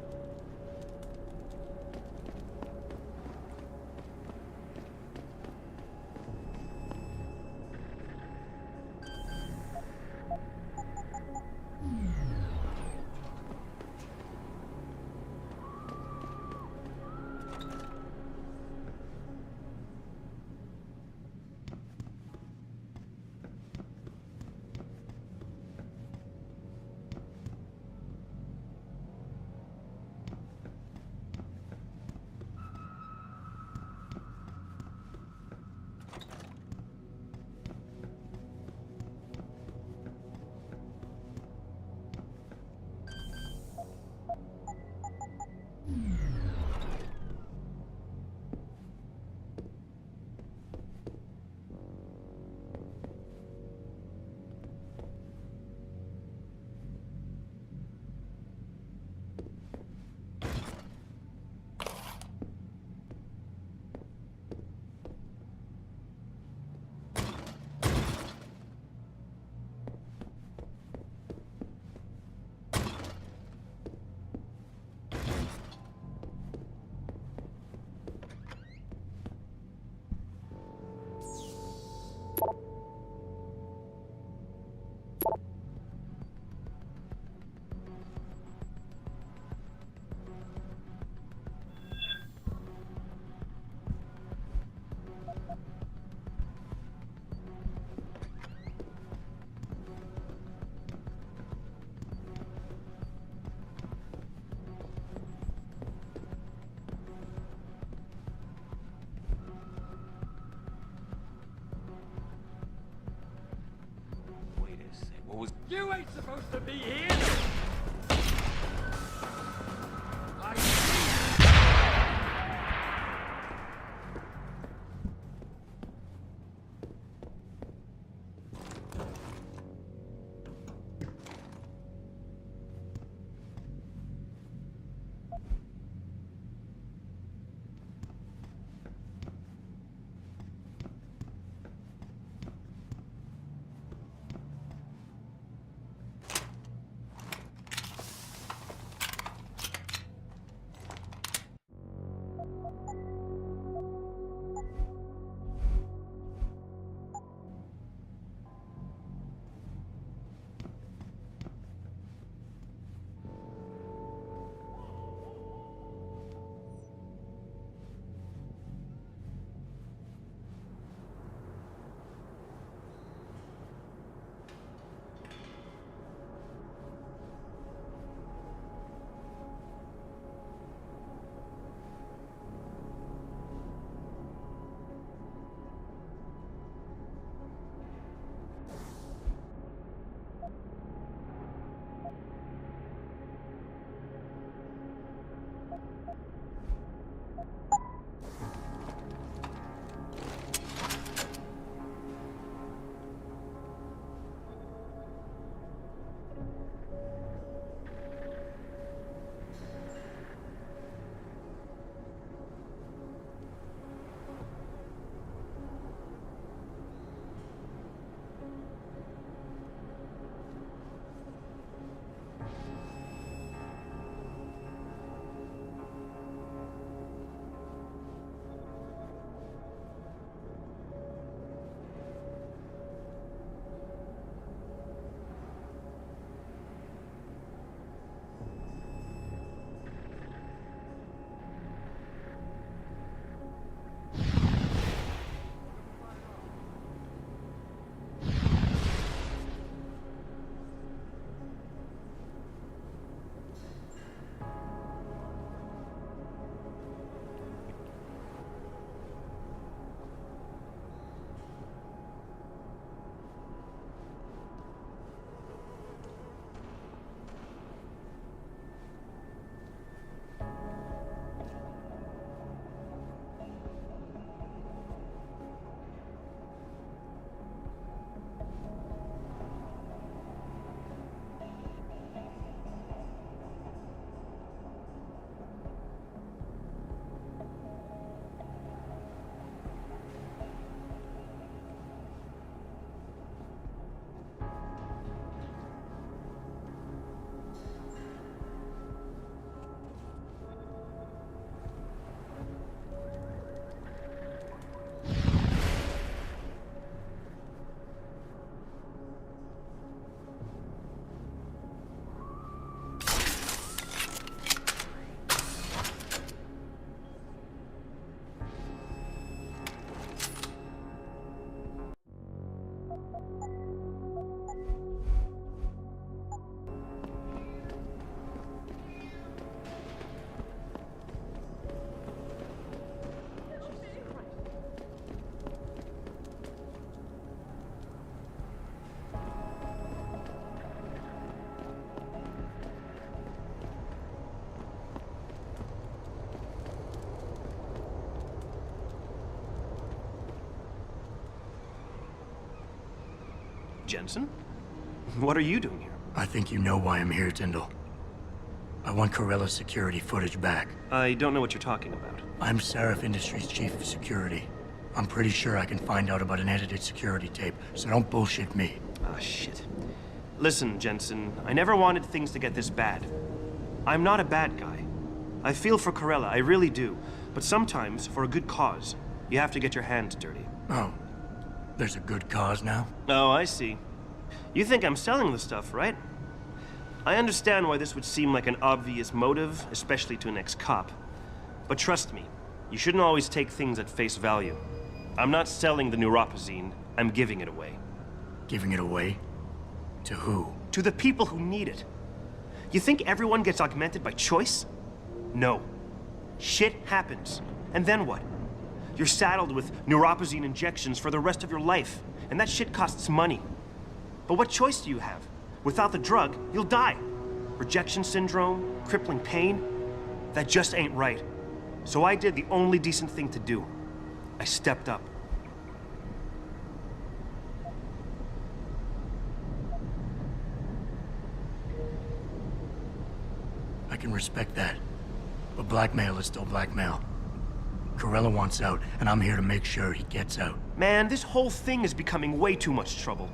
You ain't supposed to be here! Jensen? What are you doing here? I think you know why I'm here, Tyndall. I want Corella's security footage back. I don't know what you're talking about. I'm Seraph Industries' chief of security. I'm pretty sure I can find out about an edited security tape, so don't bullshit me. Ah, shit. Listen, Jensen, I never wanted things to get this bad. I'm not a bad guy. I feel for Corella, I really do. But sometimes, for a good cause, you have to get your hands dirty. Oh. There's a good cause now? Oh, I see. You think I'm selling the stuff, right? I understand why this would seem like an obvious motive, especially to an ex-cop. But trust me, you shouldn't always take things at face value. I'm not selling the neuropazine, I'm giving it away. Giving it away? To who? To the people who need it. You think everyone gets augmented by choice? No. Shit happens. And then what? You're saddled with neuropazine injections for the rest of your life, and that shit costs money. But what choice do you have? Without the drug, you'll die. Rejection syndrome, crippling pain. That just ain't right. So I did the only decent thing to do. I stepped up. I can respect that. But blackmail is still blackmail. Corella wants out, and I'm here to make sure he gets out. Man, this whole thing is becoming way too much trouble.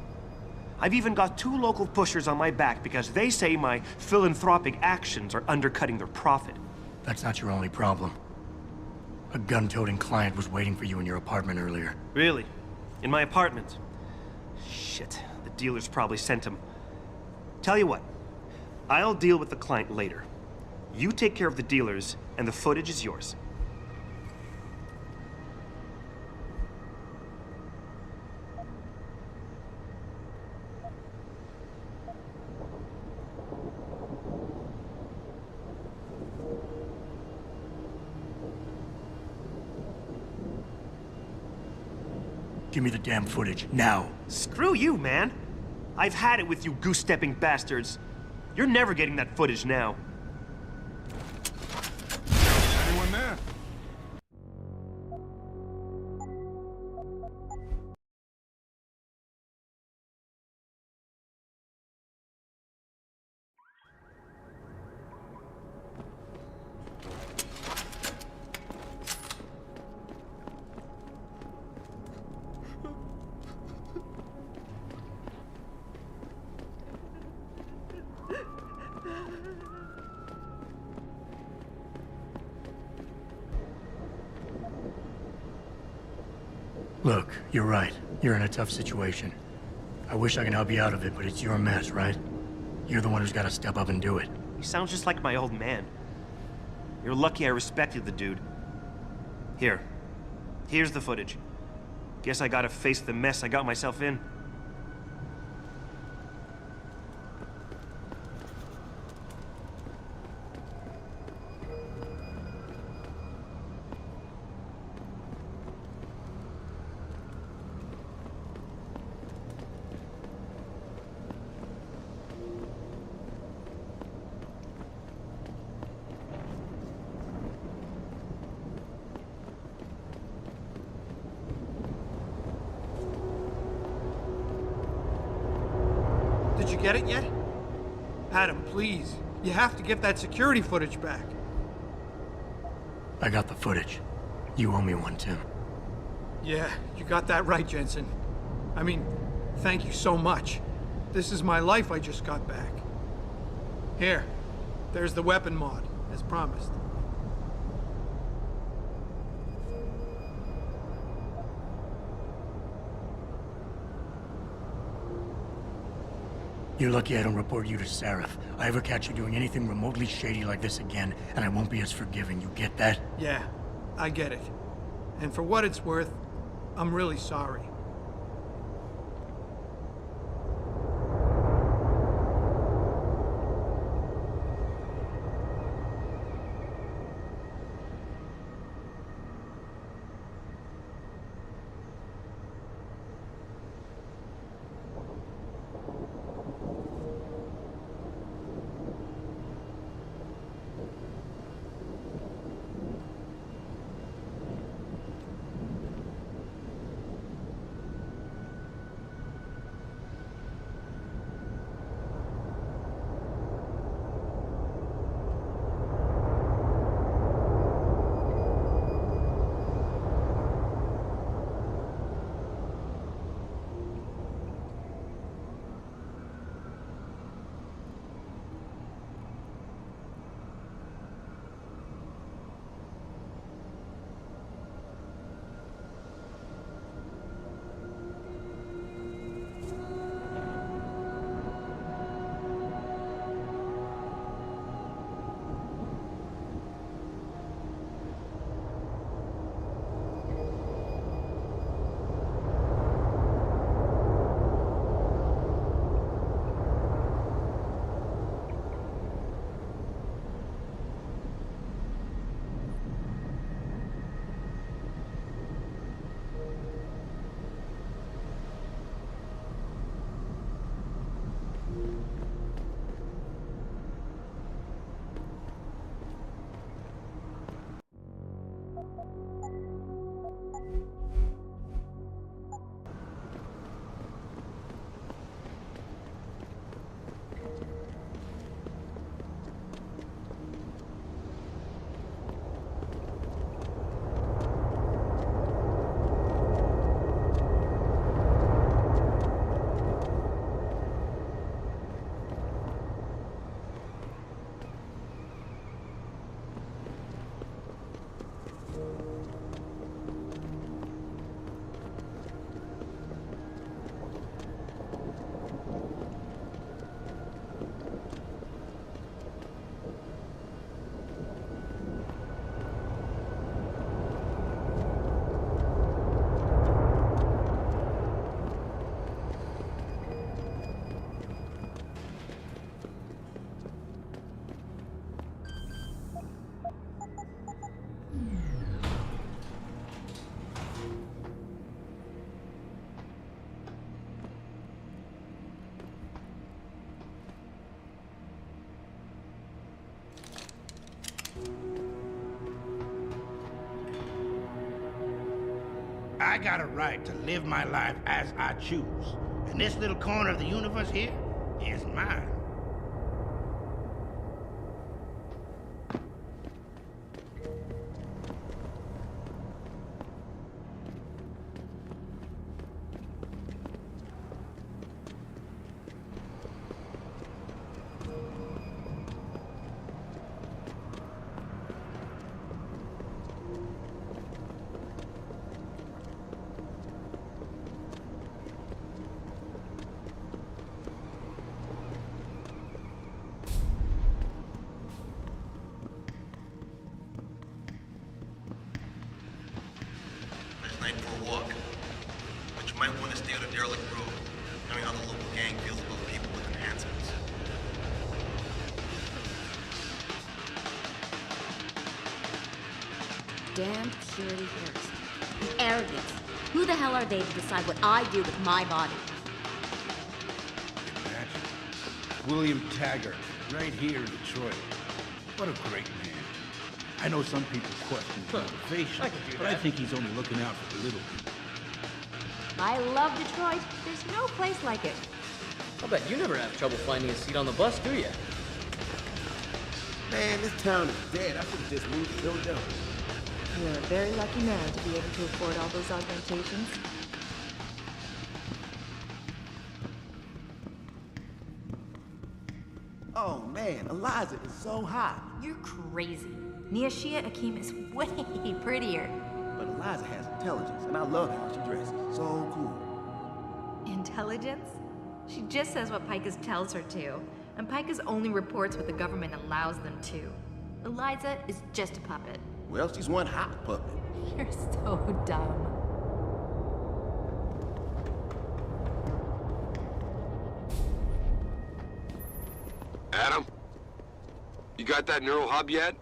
I've even got 2 local pushers on my back because they say my philanthropic actions are undercutting their profit. That's not your only problem. A gun-toting client was waiting for you in your apartment earlier. Really? In my apartment? Shit, the dealers probably sent him. Tell you what, I'll deal with the client later. You take care of the dealers, and the footage is yours. Give me the damn footage, now. Screw you, man. I've had it with you goose-stepping bastards. You're never getting that footage now. Anyone there? Look, you're right. You're in a tough situation. I wish I could help you out of it, but it's your mess, right? You're the one who's got to step up and do it. He sounds just like my old man. You're lucky I respected the dude. Here's the footage. Guess I gotta face the mess I got myself in. Did you get it yet? Adam, please. You have to get that security footage back. I got the footage. You owe me one, Tim. Yeah, you got that right, Jensen. I mean, thank you so much. This is my life I just got back. Here, there's the weapon mod, as promised. You're lucky I don't report you to Seraph. I ever catch you doing anything remotely shady like this again, and I won't be as forgiving. You get that? Yeah, I get it. And for what it's worth, I'm really sorry. I got a right to live my life as I choose. And this little corner of the universe here is mine. Night for a walk, but you might want to stay on a derelict road, knowing how the local gang feels about people with enhancements. Damn purity heresy. The arrogance. Who the hell are they to decide what I do with my body? Imagine. William Taggart, right here in Detroit. What a great man. I know some people question his motivation, but I think he's only looking out for the little people. I love Detroit. There's no place like it. I'll bet you never have trouble finding a seat on the bus, do you? Man, this town is dead. I should have just moved to Philadelphia. You're a very lucky man to be able to afford all those augmentations. Oh man, Eliza is so hot. You're crazy. Niashia Akeem is way prettier. But Eliza has intelligence, and I love how she dresses. So cool. Intelligence? She just says what Pikus tells her to, and Pikus only reports what the government allows them to. Eliza is just a puppet. Well, she's one hot puppet. You're so dumb. Adam? You got that neural hub yet?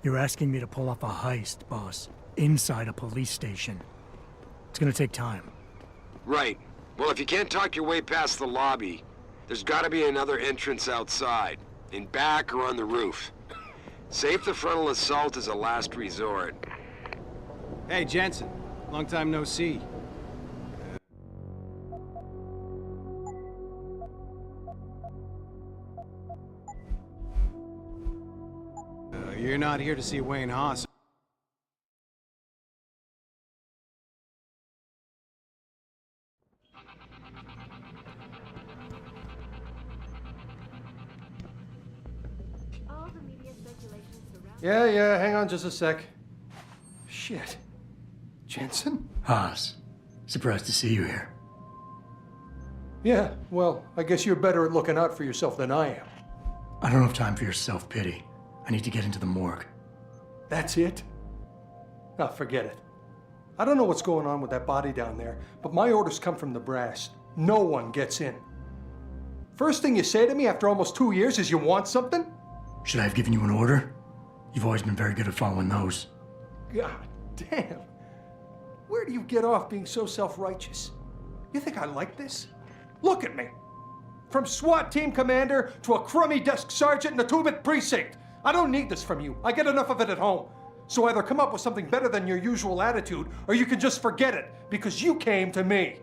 You're asking me to pull off a heist, boss, inside a police station. It's gonna take time. Right. Well, if you can't talk your way past the lobby, there's gotta be another entrance outside, in back or on the roof. Safe the frontal assault as a last resort. Hey, Jensen. Long time no see. You're not here to see Wayne Haas. Yeah, hang on just a sec. Shit. Jensen? Haas, surprised to see you here. Yeah, well, I guess you're better at looking out for yourself than I am. I don't have time for your self-pity. I need to get into the morgue. That's it? Oh, forget it. I don't know what's going on with that body down there, but my orders come from the brass. No one gets in. First thing you say to me after almost 2 years is you want something? Should I have given you an order? You've always been very good at following those. God damn. Where do you get off being so self-righteous? You think I like this? Look at me. From SWAT team commander to a crummy desk sergeant in the 2-bit precinct. I don't need this from you. I get enough of it at home. So either come up with something better than your usual attitude, or you can just forget it, because you came to me.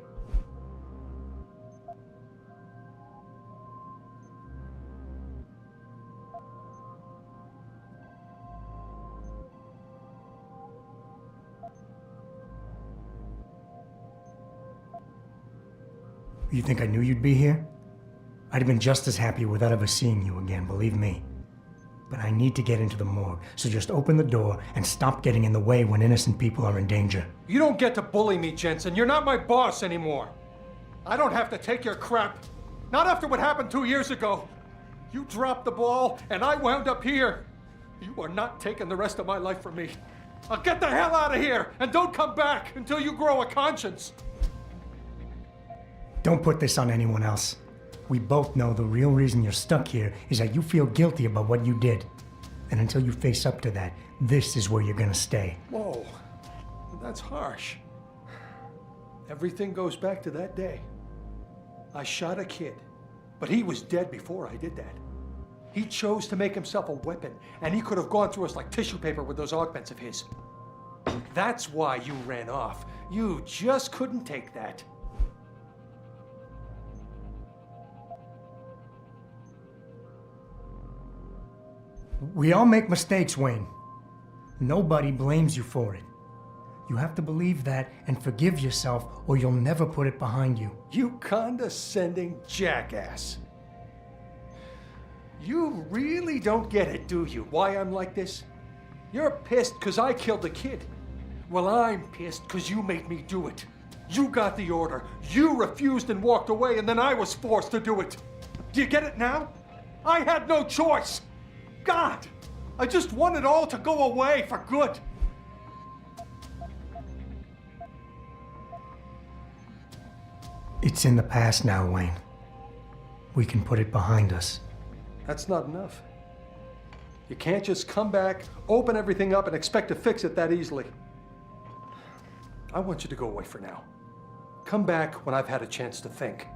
You think I knew you'd be here? I'd have been just as happy without ever seeing you again, believe me. But I need to get into the morgue, so just open the door and stop getting in the way when innocent people are in danger. You don't get to bully me, Jensen. You're not my boss anymore. I don't have to take your crap. Not after what happened 2 years ago. You dropped the ball, and I wound up here. You are not taking the rest of my life from me. I'll get the hell out of here, and don't come back until you grow a conscience. Don't put this on anyone else. We both know the real reason you're stuck here is that you feel guilty about what you did. And until you face up to that, this is where you're gonna stay. Whoa, that's harsh. Everything goes back to that day. I shot a kid, but he was dead before I did that. He chose to make himself a weapon, and he could have gone through us like tissue paper with those augments of his. That's why you ran off. You just couldn't take that. We all make mistakes, Wayne. Nobody blames you for it. You have to believe that and forgive yourself, or you'll never put it behind you. You condescending jackass. You really don't get it, do you, why I'm like this? You're pissed because I killed the kid. Well, I'm pissed because you made me do it. You got the order. You refused and walked away, and then I was forced to do it. Do you get it now? I had no choice. God, I just want it all to go away for good. It's in the past now, Wayne. We can put it behind us. That's not enough. You can't just come back, open everything up, and expect to fix it that easily. I want you to go away for now. Come back when I've had a chance to think.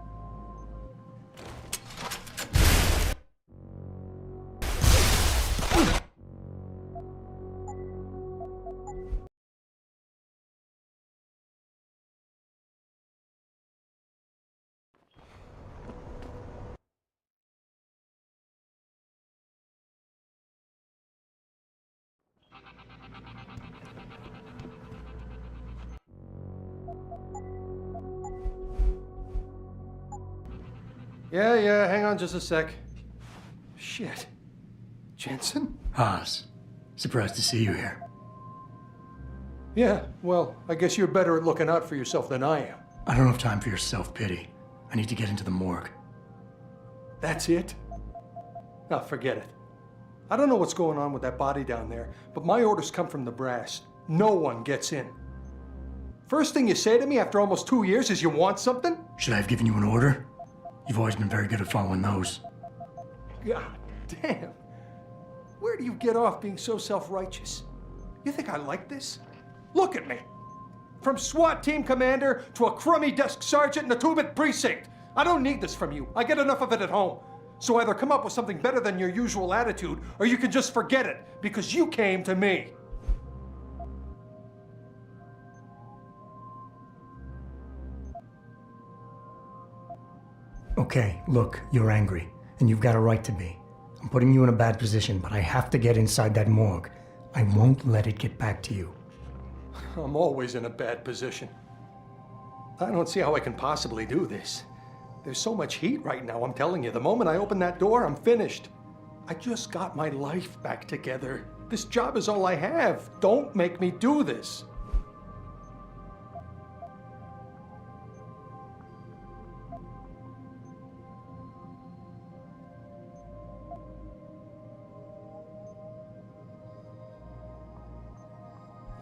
Yeah, hang on just a sec. Shit. Jensen? Haas, surprised to see you here. Yeah, well, I guess you're better at looking out for yourself than I am. I don't have time for your self-pity. I need to get into the morgue. That's it? No, forget it. I don't know what's going on with that body down there, but my orders come from the brass. No one gets in. First thing you say to me after almost 2 years is you want something? Should I have given you an order? You've always been very good at following those. God damn. Where do you get off being so self-righteous? You think I like this? Look at me. From SWAT team commander to a crummy desk sergeant in the 2-bit precinct. I don't need this from you. I get enough of it at home. So either come up with something better than your usual attitude, or you can just forget it, because you came to me. Okay, look, you're angry, and you've got a right to be. I'm putting you in a bad position, but I have to get inside that morgue. I won't let it get back to you. I'm always in a bad position. I don't see how I can possibly do this. There's so much heat right now, I'm telling you. The moment I open that door, I'm finished. I just got my life back together. This job is all I have. Don't make me do this.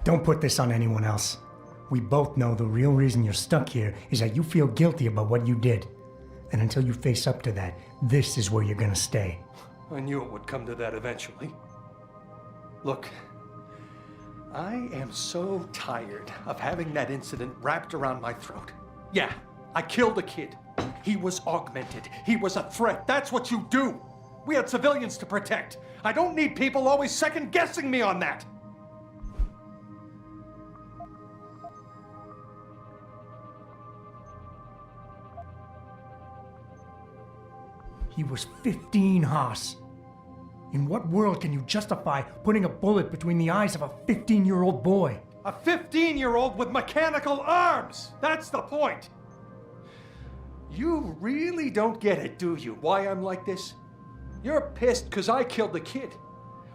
Don't put this on anyone else. We both know the real reason you're stuck here is that you feel guilty about what you did. And until you face up to that, this is where you're gonna stay. I knew it would come to that eventually. Look, I am so tired of having that incident wrapped around my throat. Yeah, I killed a kid. He was augmented. He was a threat. That's what you do. We had civilians to protect. I don't need people always second-guessing me on that. He was 15, Haas. In what world can you justify putting a bullet between the eyes of a 15-year-old boy? A 15-year-old with mechanical arms! That's the point! You really don't get it, do you, why I'm like this? You're pissed because I killed the kid.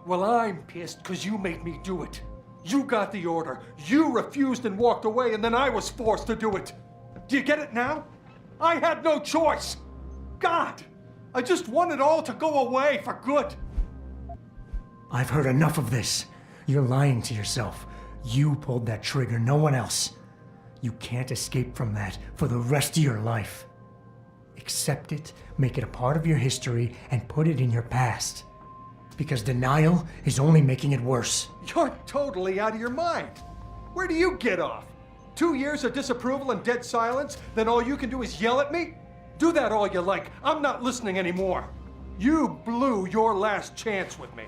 Well, I'm pissed because you made me do it. You got the order. You refused and walked away, and then I was forced to do it. Do you get it now? I had no choice. God! I just want it all to go away for good. I've heard enough of this. You're lying to yourself. You pulled that trigger, no one else. You can't escape from that for the rest of your life. Accept it, make it a part of your history, and put it in your past. Because denial is only making it worse. You're totally out of your mind. Where do you get off? 2 years of disapproval and dead silence, then all you can do is yell at me? Do that all you like. I'm not listening anymore. You blew your last chance with me.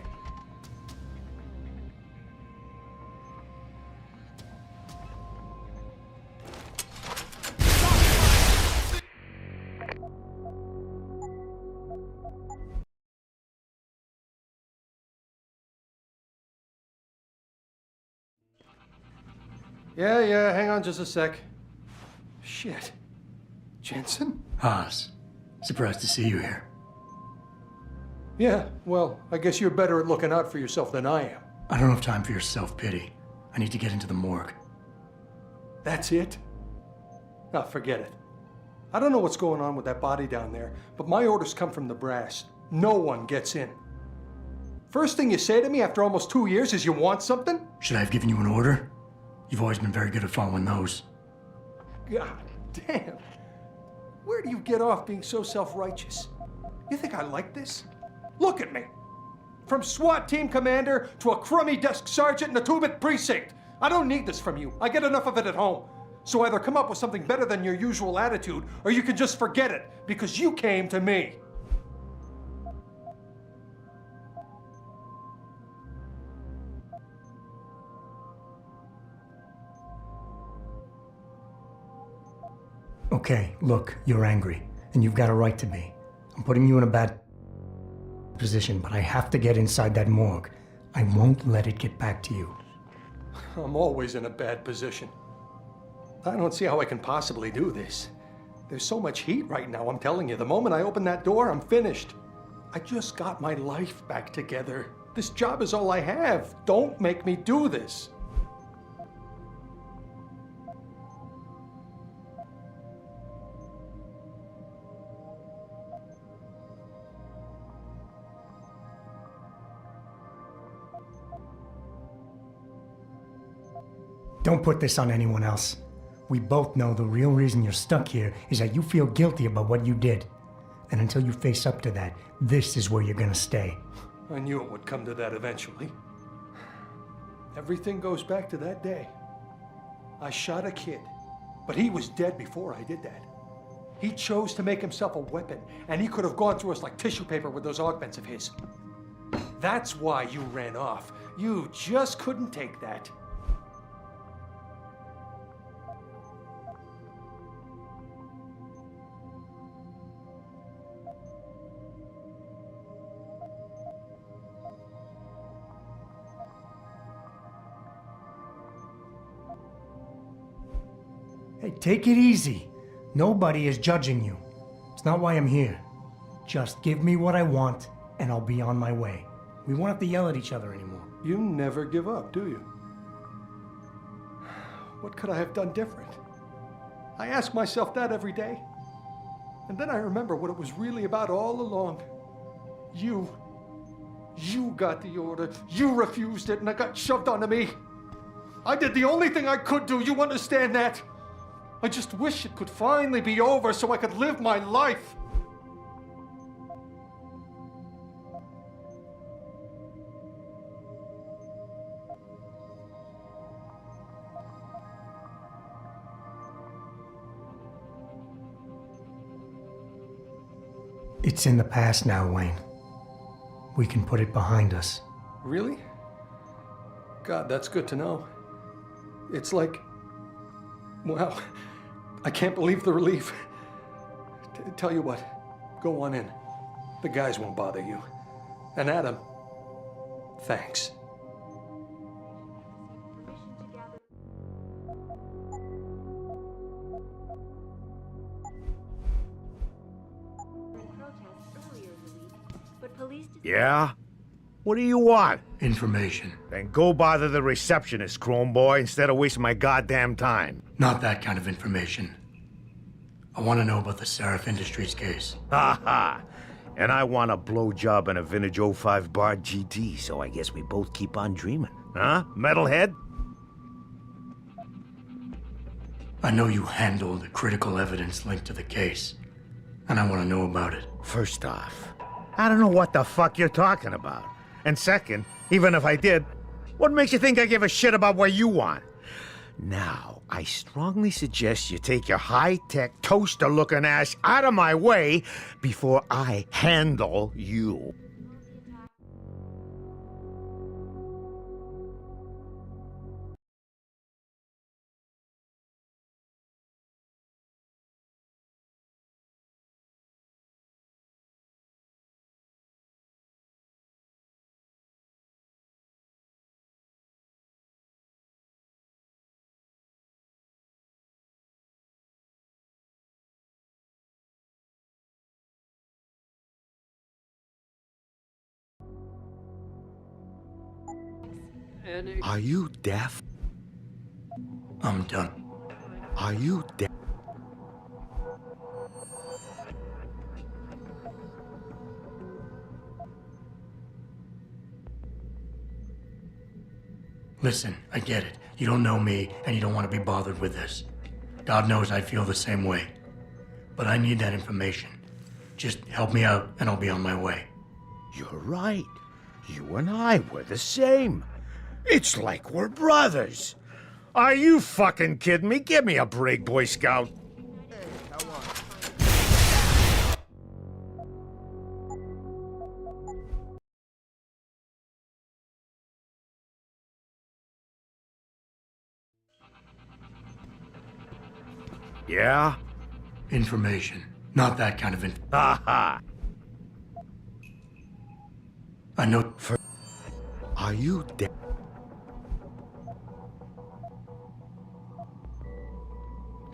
Yeah, hang on just a sec. Shit. Jensen? Haas, surprised to see you here. Yeah, well, I guess you're better at looking out for yourself than I am. I don't have time for your self-pity. I need to get into the morgue. That's it? Oh, forget it. I don't know what's going on with that body down there, but my orders come from the brass. No one gets in. First thing you say to me after almost 2 years is you want something? Should I have given you an order? You've always been very good at following those. God damn. Where do you get off being so self-righteous? You think I like this? Look at me. From SWAT team commander to a crummy desk sergeant in a two-bit precinct. I don't need this from you. I get enough of it at home. So either come up with something better than your usual attitude, or you can just forget it, because you came to me. Okay, look, you're angry, and you've got a right to be. I'm putting you in a bad position, but I have to get inside that morgue. I won't let it get back to you. I'm always in a bad position. I don't see how I can possibly do this. There's so much heat right now, I'm telling you. The moment I open that door, I'm finished. I just got my life back together. This job is all I have. Don't make me do this. Don't put this on anyone else. We both know the real reason you're stuck here is that you feel guilty about what you did. And until you face up to that, this is where you're gonna stay. I knew it would come to that eventually. Everything goes back to that day. I shot a kid, but he was dead before I did that. He chose to make himself a weapon, and he could have gone through us like tissue paper with those augments of his. That's why you ran off. You just couldn't take that. Hey, take it easy. Nobody is judging you. It's not why I'm here. Just give me what I want, and I'll be on my way. We won't have to yell at each other anymore. You never give up, do you? What could I have done different? I ask myself that every day. And then I remember what it was really about all along. You got the order. You refused it, and it got shoved onto me. I did the only thing I could do. You understand that? I just wish it could finally be over so I could live my life. It's in the past now, Wayne. We can put it behind us. Really? God, that's good to know. It's like, wow, I can't believe the relief. Tell you what, go on in. The guys won't bother you. And Adam, thanks. Yeah? What do you want? Information. Then go bother the receptionist, Chrome Boy, instead of wasting my goddamn time. Not that kind of information. I want to know about the Seraph Industries case. Ha ha! And I want a blowjob and a vintage 05 bar GT, so I guess we both keep on dreaming. Huh, metalhead? I know you handled the critical evidence linked to the case, and I want to know about it. First off, I don't know what the fuck you're talking about. And second, even if I did, what makes you think I give a shit about what you want? Now, I strongly suggest you take your high-tech, toaster-looking ass out of my way before I handle you. and... Are you deaf? I'm done. Are you deaf? Listen, I get it. You don't know me, and you don't want to be bothered with this. God knows I feel the same way. But I need that information. Just help me out, and I'll be on my way. You're right. You and I were the same. It's like we're brothers. Are you fucking kidding me? Give me a break, Boy Scout. Yeah? Information. Not that kind of information. Aha! I know... Are you deaf?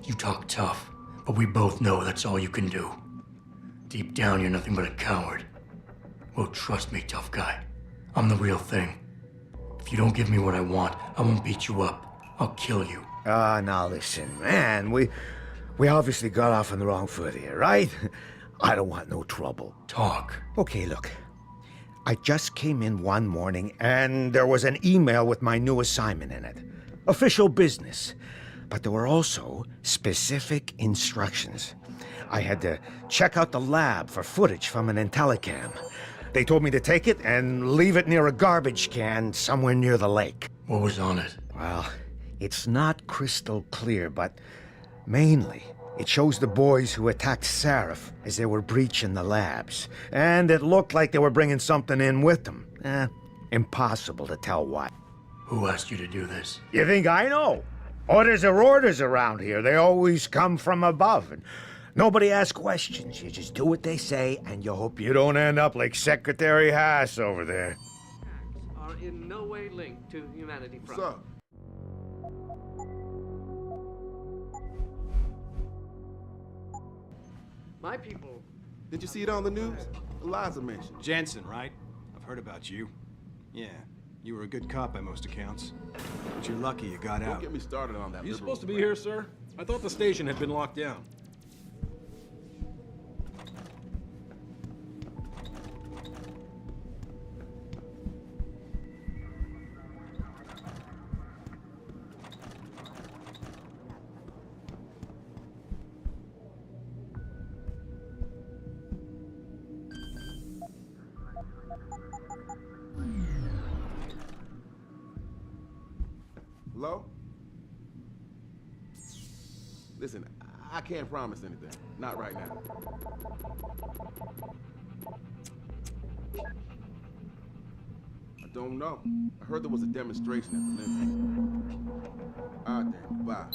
You talk tough, but we both know that's all you can do. Deep down, you're nothing but a coward. Well, trust me, tough guy. I'm the real thing. If you don't give me what I want, I won't beat you up. I'll kill you. Now listen, man, we obviously got off on the wrong foot here, right? I don't want no trouble. Talk. Okay, look. I just came in one morning and there was an email with my new assignment in it. Official business. But there were also specific instructions. I had to check out the lab for footage from an IntelliCam. They told me to take it and leave it near a garbage can somewhere near the lake. What was on it? Well, it's not crystal clear, but mainly it shows the boys who attacked Sarif as they were breaching the labs. And it looked like they were bringing something in with them. Impossible to tell what. Who asked you to do this? You think I know? Orders are orders around here. They always come from above. And nobody asks questions. You just do what they say, and you hope you don't end up like Secretary Haas over there. Are in no way linked to Humanity Front. Sir. My people... Did you see it on the news? Eliza mentioned. Jensen, right? I've heard about you. Yeah, you were a good cop by most accounts. But you're lucky you got out. Don't get me started on that. You supposed to be here, sir? I thought the station had been locked down. Hello? Listen, I can't promise anything. Not right now. I don't know. I heard there was a demonstration at the Olympics. All right then, goodbye.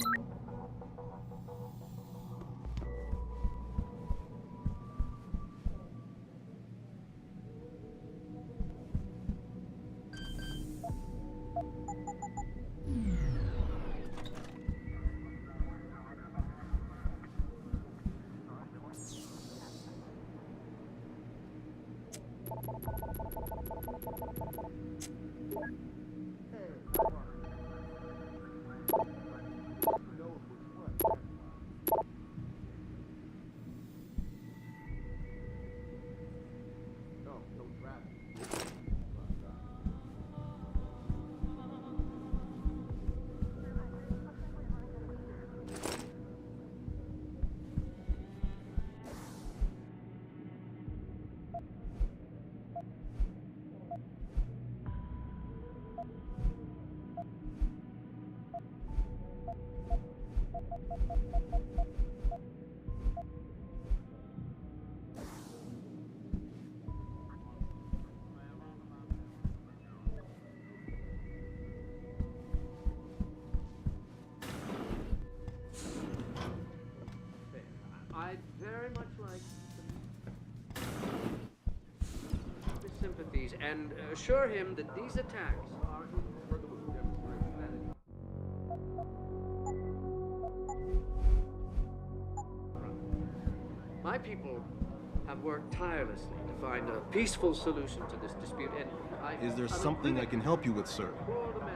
I'd very much like his sympathies and assure him that these attacks are in further with humanity. My people have worked tirelessly to find a peaceful solution to this dispute, and Is there something I can help you with, sir? for all the men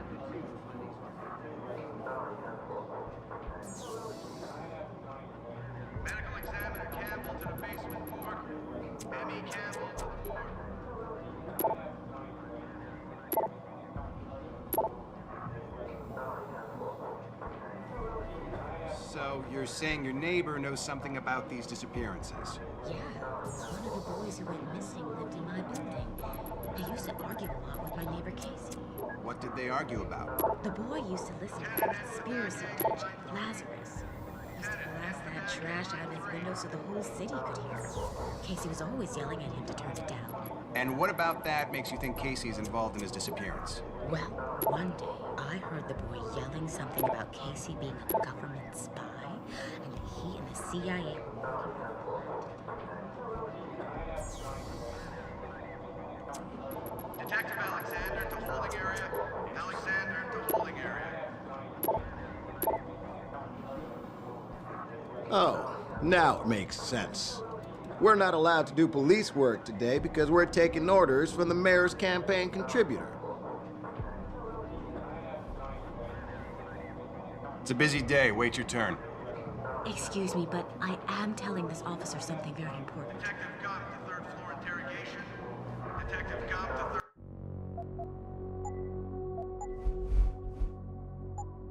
So, you're saying your neighbor knows something about these disappearances? Yeah, one of the boys who went missing lived in my building. They used to argue a lot with my neighbor Casey. What did they argue about? The boy used to listen to the conspiracy legend of Lazarus. He used to blast that trash out of his window so the whole city could hear. Casey was always yelling at him to turn it down. And what about that makes you think Casey's involved in his disappearance? Well, one day, I heard the boy yelling something about Casey being a government spy, and that he and the CIA were working. Detective Alexander to holding area. Alexander to holding area. Oh, now it makes sense. We're not allowed to do police work today because we're taking orders from the mayor's campaign contributor. It's a busy day. Wait your turn. Excuse me, but I am telling this officer something very important. Detective Gump to third floor interrogation. Detective Gump to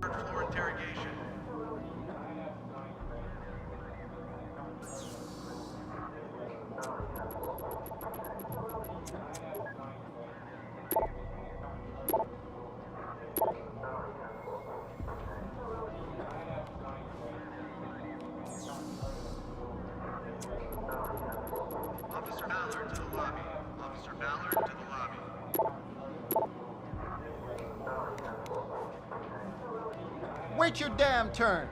third floor interrogation. Officer Ballard to the lobby. Officer Ballard to the lobby. Wait your damn turn!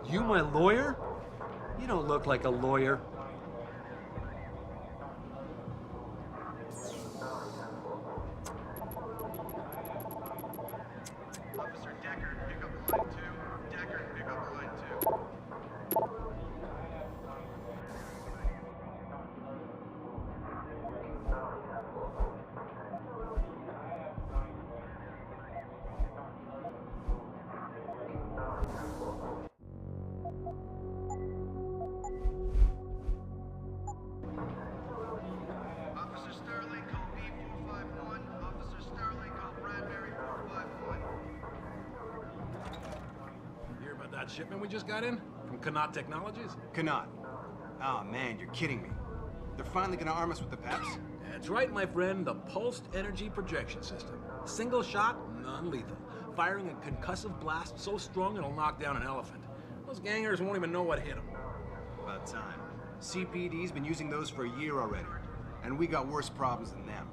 You my lawyer? You don't look like a lawyer. Officer Deckard, pick up line 2. Deckard, pick up line 2. Officer Sterling, call B451. Officer Sterling, call Bradbury 451. Hear about that shipment we just got in? From Connaught Technologies? Connaught. Oh man, you're kidding me. They're finally gonna arm us with the PEPs? That's right, my friend. The Pulsed Energy Projection System. Single shot, non-lethal. Firing a concussive blast so strong it'll knock down an elephant. Those gangers won't even know what hit them. About time. CPD's been using those for a year already. And we got worse problems than them.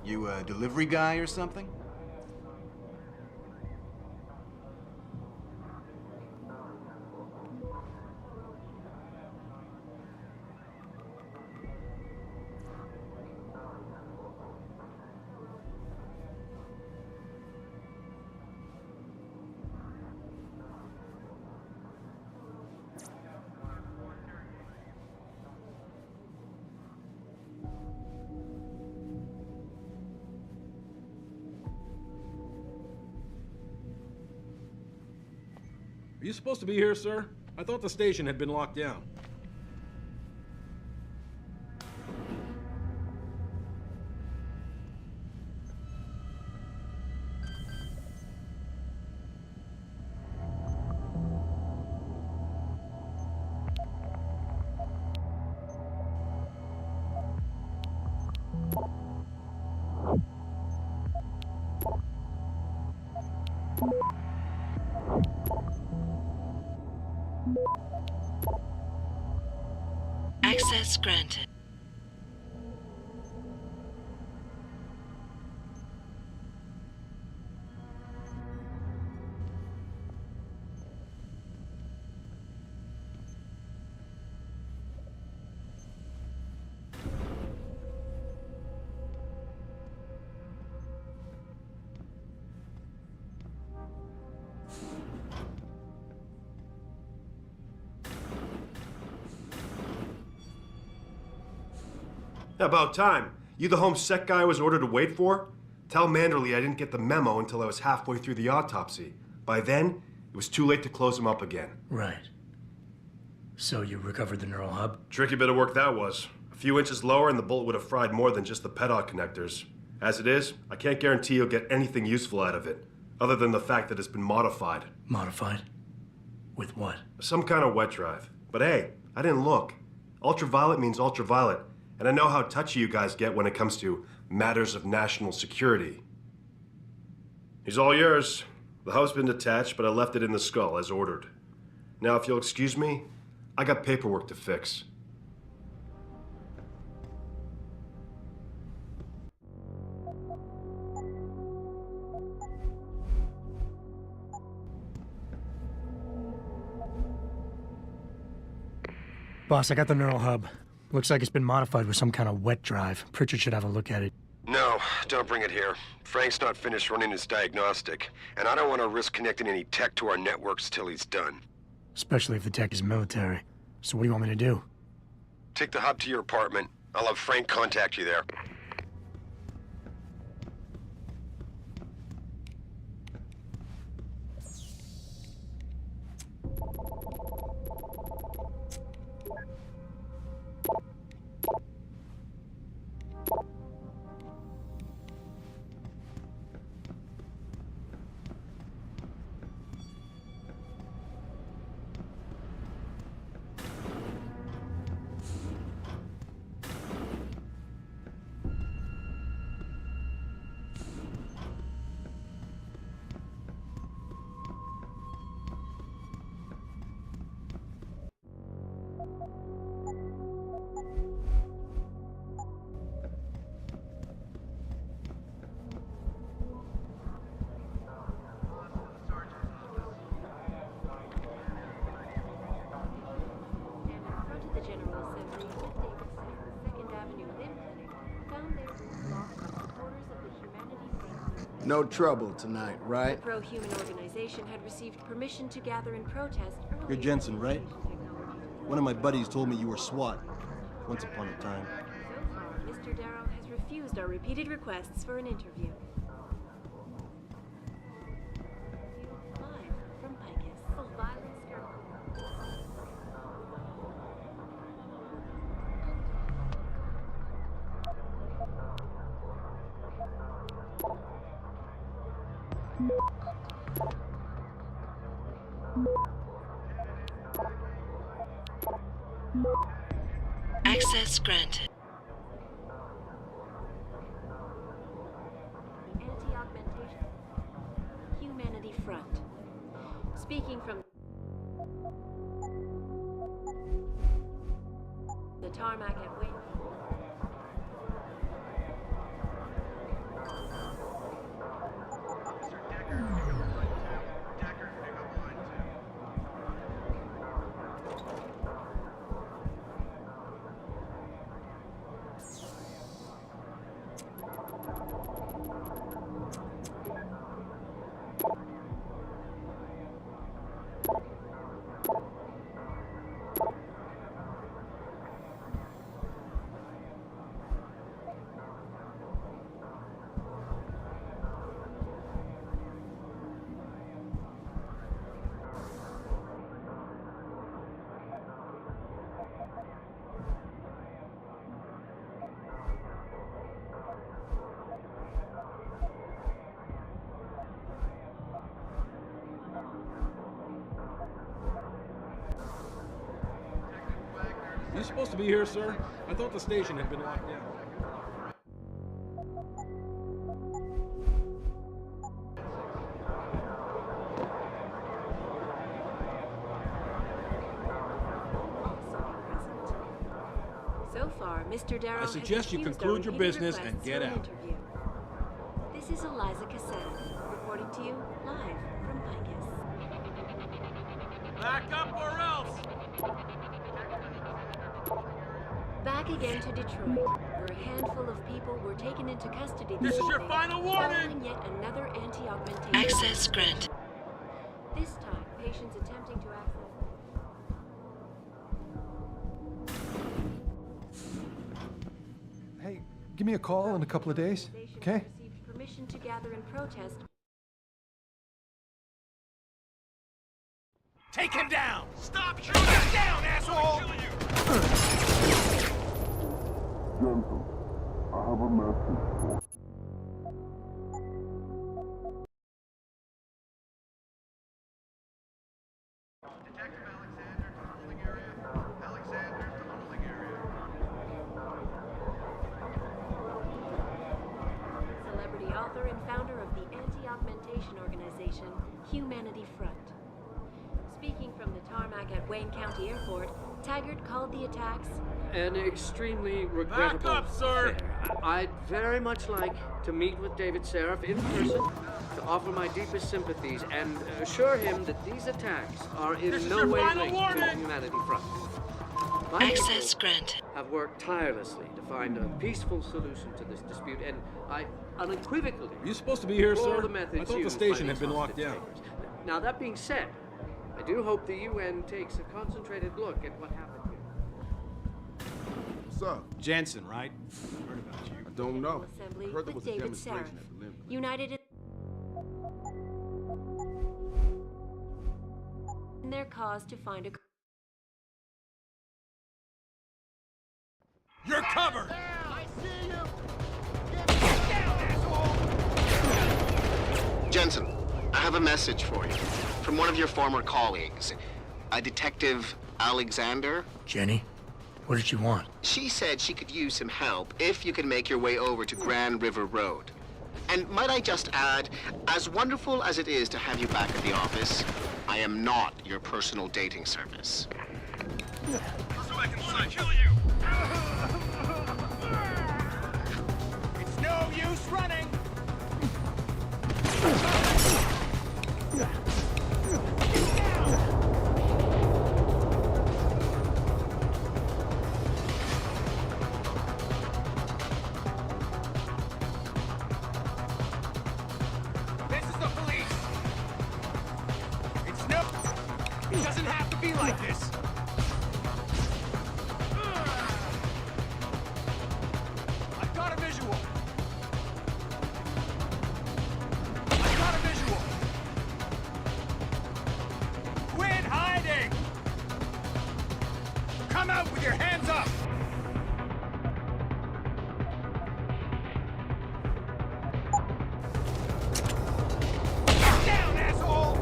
You a delivery guy or something? Are you supposed to be here, sir? I thought the station had been locked down. Access granted. About time. You the home sec guy I was ordered to wait for? Tell Manderley I didn't get the memo until I was halfway through the autopsy. By then, it was too late to close him up again. Right. So you recovered the neural hub? Tricky bit of work that was. A few inches lower and the bullet would have fried more than just the pedal connectors. As it is, I can't guarantee you'll get anything useful out of it, other than the fact that it's been modified. Modified? With what? Some kind of wet drive. But hey, I didn't look. Ultraviolet means ultraviolet. And I know how touchy you guys get when it comes to matters of national security. He's all yours. The hub's been detached, but I left it in the skull as ordered. Now, if you'll excuse me, I got paperwork to fix. Boss, I got the neural hub. Looks like it's been modified with some kind of wet drive. Pritchard should have a look at it. No, don't bring it here. Frank's not finished running his diagnostic, and I don't want to risk connecting any tech to our networks till he's done. Especially if the tech is military. So what do you want me to do? Take the hub to your apartment. I'll have Frank contact you there. No trouble tonight, right? The pro-human organization had received permission to gather in protest earlier. You're Jensen, right? One of my buddies told me you were SWAT, once upon a time. So far, Mr. Darrow has refused our repeated requests for an interview. Live from Picus. Full violence Access granted. Anti-augmentation. Humanity Front. Speaking from the tarmac at Wayne. You supposed to be here, sir? I thought the station had been locked down. So far, Mr. Darrow I suggest you has conclude your refused business our and requests get for an out. interview. This is Eliza Cassell, reporting to you live from Picus. Back up or else! Back again to Detroit, where a handful of people were taken into custody This is your evening, final warning! following yet another anti-augmentation. Access granted. This time, patients attempting to access. Hey, give me a call in a couple of days, okay? Received permission to gather and protest. Take him down! Stop shooting! Get down, asshole! Jensen, I have a message for Celebrity author and founder of the anti-augmentation organization, Humanity Front. Speaking from the tarmac at Wayne County Airport, Taggart called the attacks An extremely regrettable Back up, sir! affair. I'd very much like to meet with David Seraph in person to offer my deepest sympathies and assure him that these attacks are in This is no your way final linked to warning! the Humanity Front. My Access people granted. have worked tirelessly to find a peaceful solution to this dispute, and I unequivocally You supposed to be here, deplore sir? the methods I thought the used station by had these been locked hostage down. takers. Now, that being said, I do hope the UN takes a concentrated look at what happened here. What's up? Jensen, right? Heard about you. I don't know. Assembly Heard there with was a David Seraph, demonstration at BlTS. united in their cause to find a. You're covered! Jensen, I have a message for you from one of your former colleagues, a Detective Alexander. Jenny, what did you want? She said she could use some help if you can make your way over to Grand River Road. And might I just add, as wonderful as it is to have you back at the office, I am not your personal dating service. So I can kill you! It's no use running! This is the police! It's no... It doesn't have to be like this! I've got a visual! I've got a visual! Quit hiding! Come out with your hands up! Get down, asshole!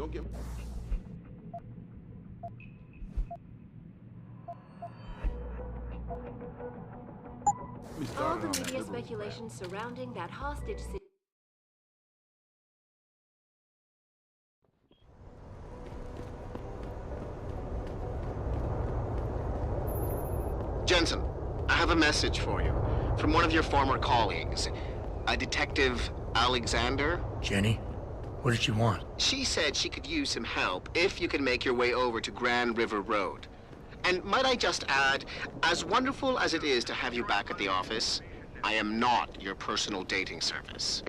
Don't get... All the media speculation surrounding that hostage situation. Jensen, I have a message for you from one of your former colleagues, a Detective Alexander. Jenny? What did she want? She said she could use some help if you can make your way over to Grand River Road. And might I just add, as wonderful as it is to have you back at the office, I am not your personal dating service.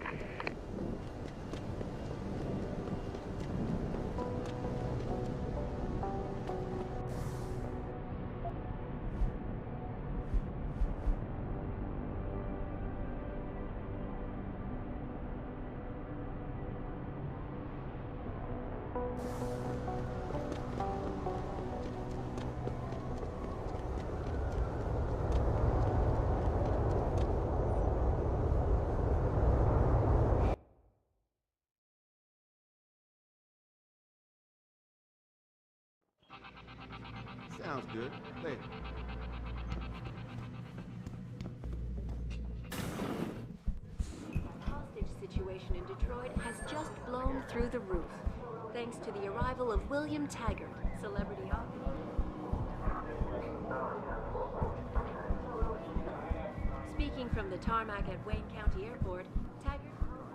Sounds good. Later. The hostage situation in Detroit has just blown through the roof, thanks to the arrival of William Taggart, celebrity author. Speaking from the tarmac at Wayne County Airport, Taggart called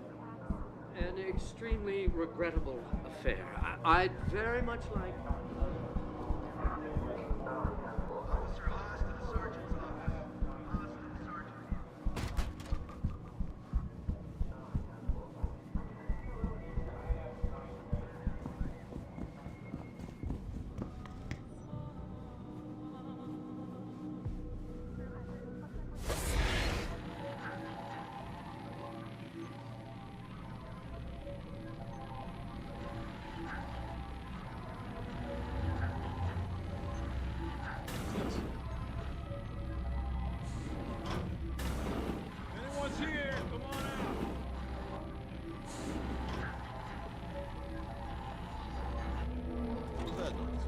the attacks An extremely regrettable affair. I'd very much like... Anyone's here? Come on out. What's that noise?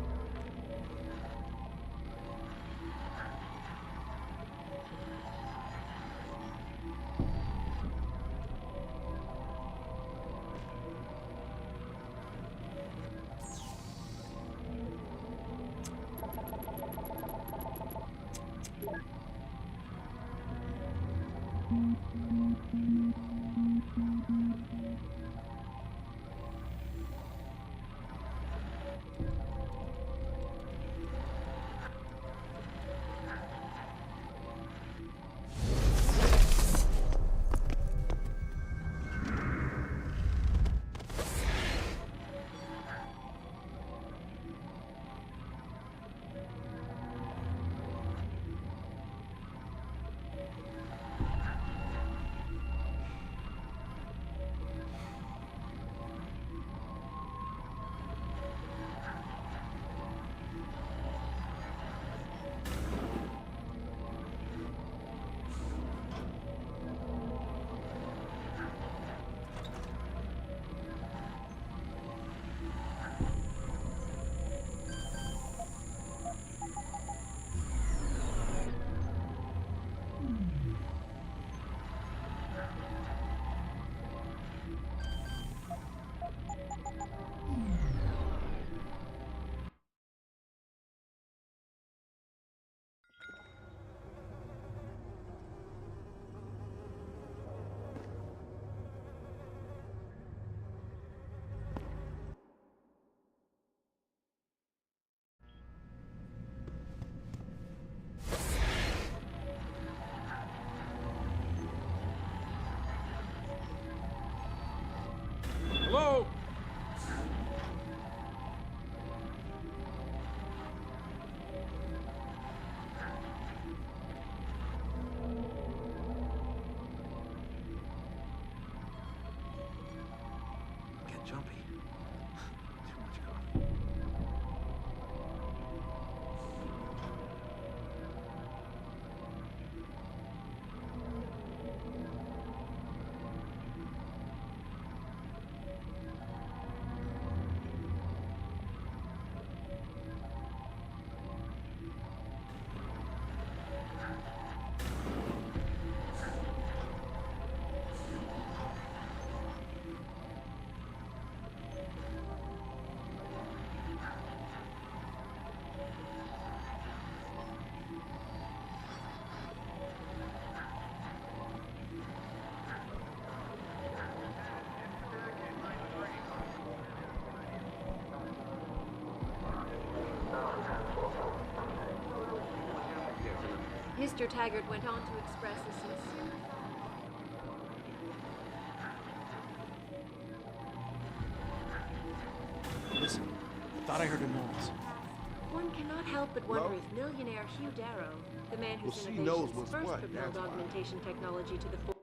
Hello? Get jumpy. Too much coffee. Mr. Taggart went on to express a sincere Listen, I thought I heard a noise. One cannot help but wonder if millionaire Hugh Darrow, the man whose Well, she knows innovations what's first what, propelled that's why. augmentation technology to the fore.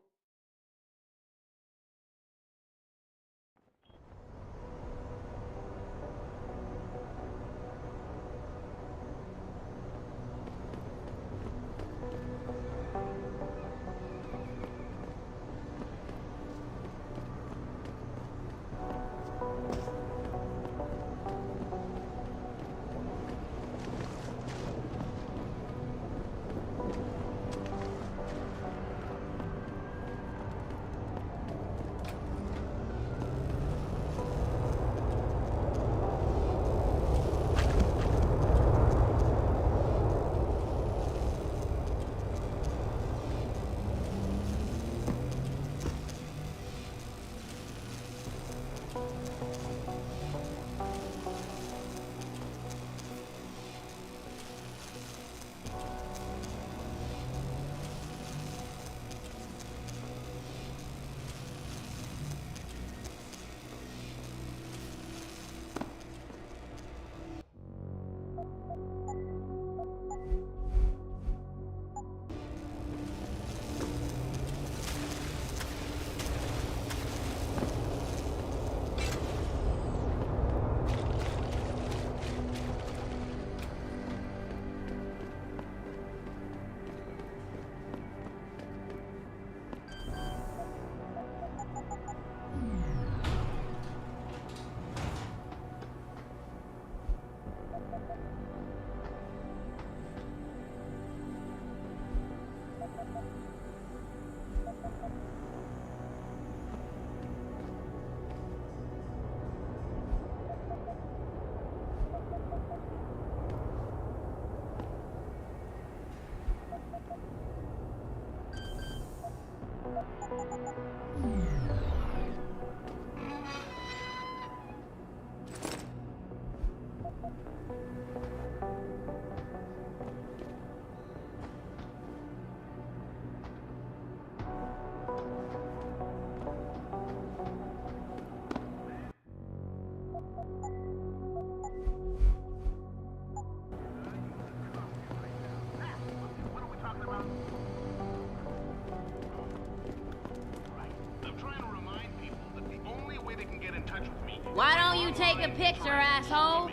Why don't you take a picture, asshole?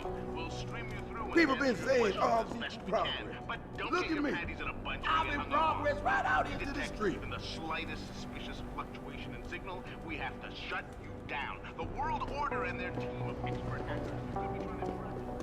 People been saying all this progress. Look at me. I'm in progress right out into the street. Even the slightest suspicious fluctuation in signal, we have to shut you down. The World Order and their team of expert hackers could be trying to track you.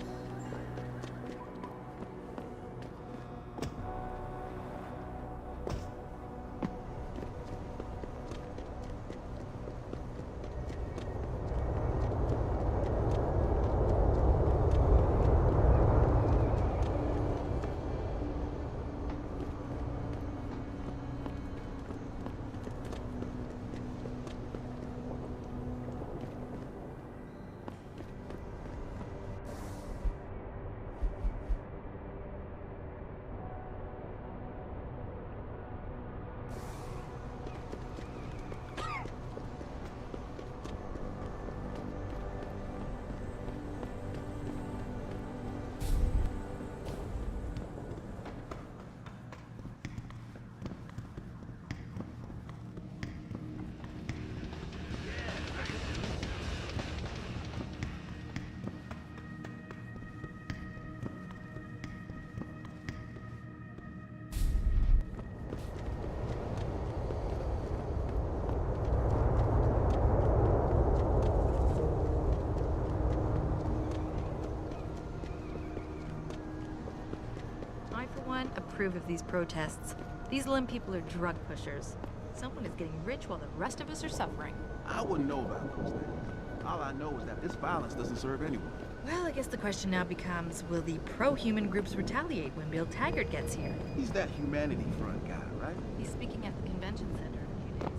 Approve of these protests. These LIM people are drug pushers. Someone is getting rich while the rest of us are suffering. I wouldn't know about those things. All I know is that this violence doesn't serve anyone. Well, I guess the question now becomes, will the pro-human groups retaliate when Bill Taggart gets here? He's that Humanity Front guy, right? He's speaking at the convention center in a few days.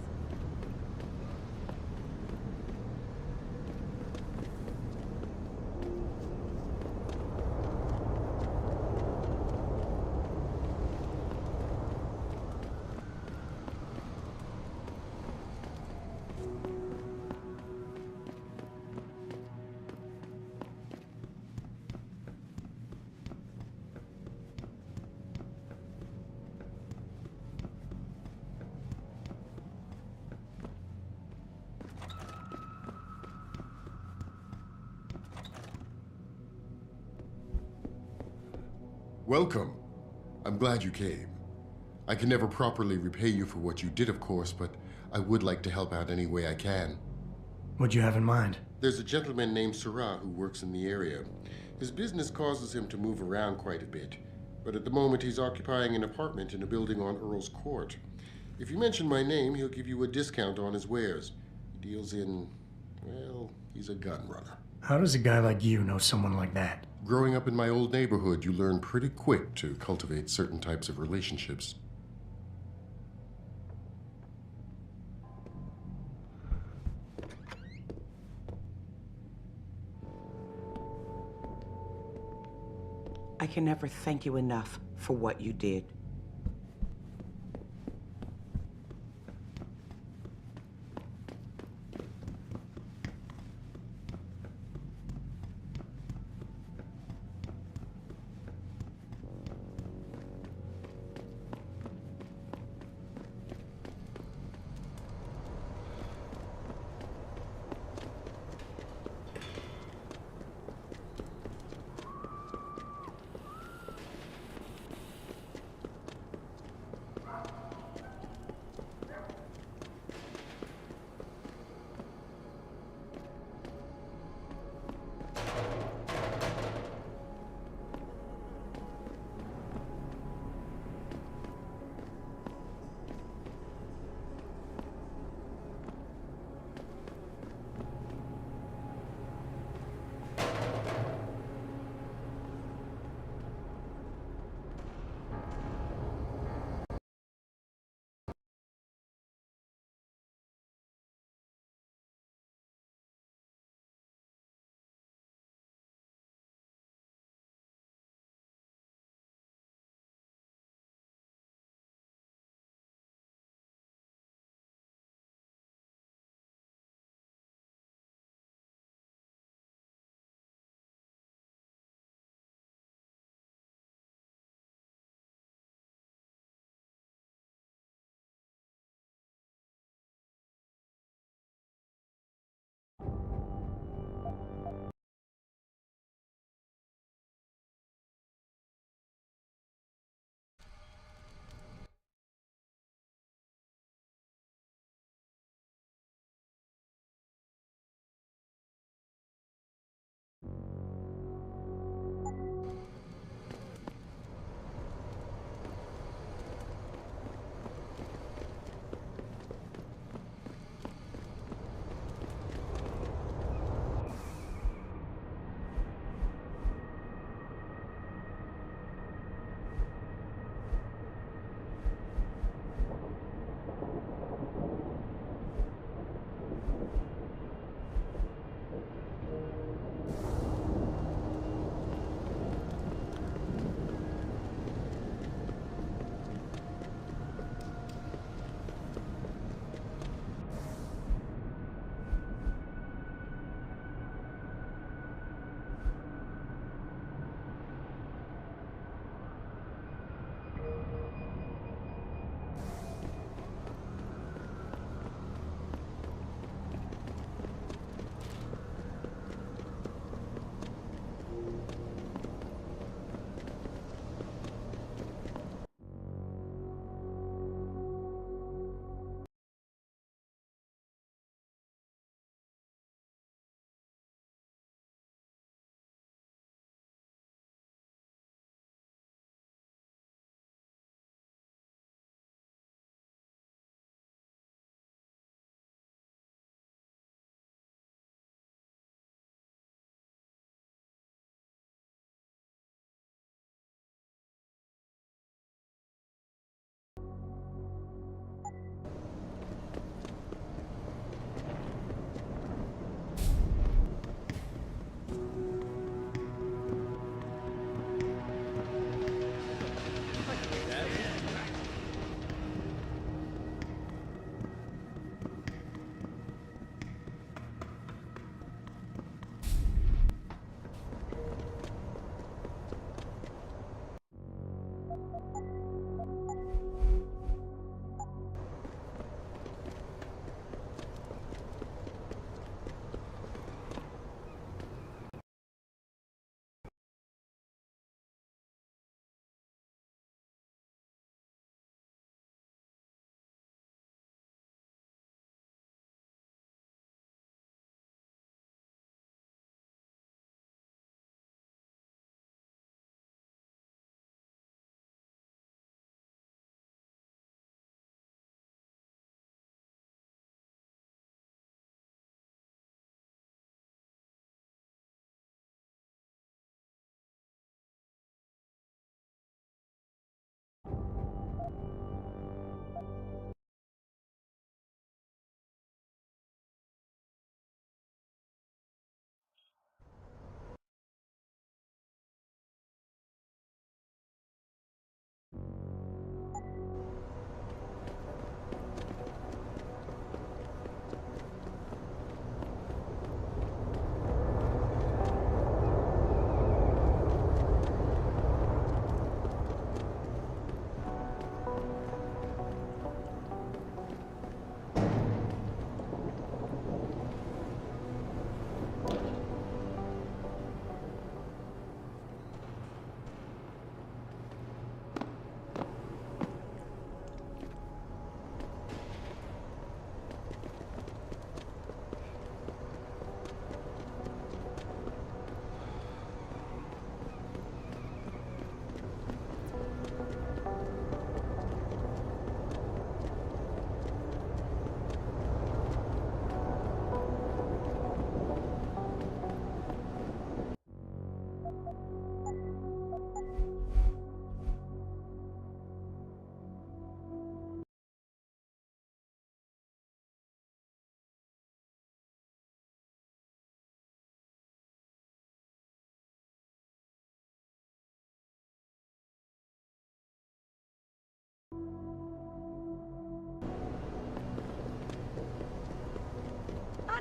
Welcome. I'm glad you came. I can never properly repay you for what you did, of course, but I would like to help out any way I can. What'd you have in mind? There's a gentleman named Syrah who works in the area. His business causes him to move around quite a bit, but at the moment he's occupying an apartment in a building on Earl's Court. If you mention my name, he'll give you a discount on his wares. He deals in, well, he's a gun runner. How does a guy like you know someone like that? Growing up in my old neighborhood, you learn pretty quick to cultivate certain types of relationships. I can never thank you enough for what you did.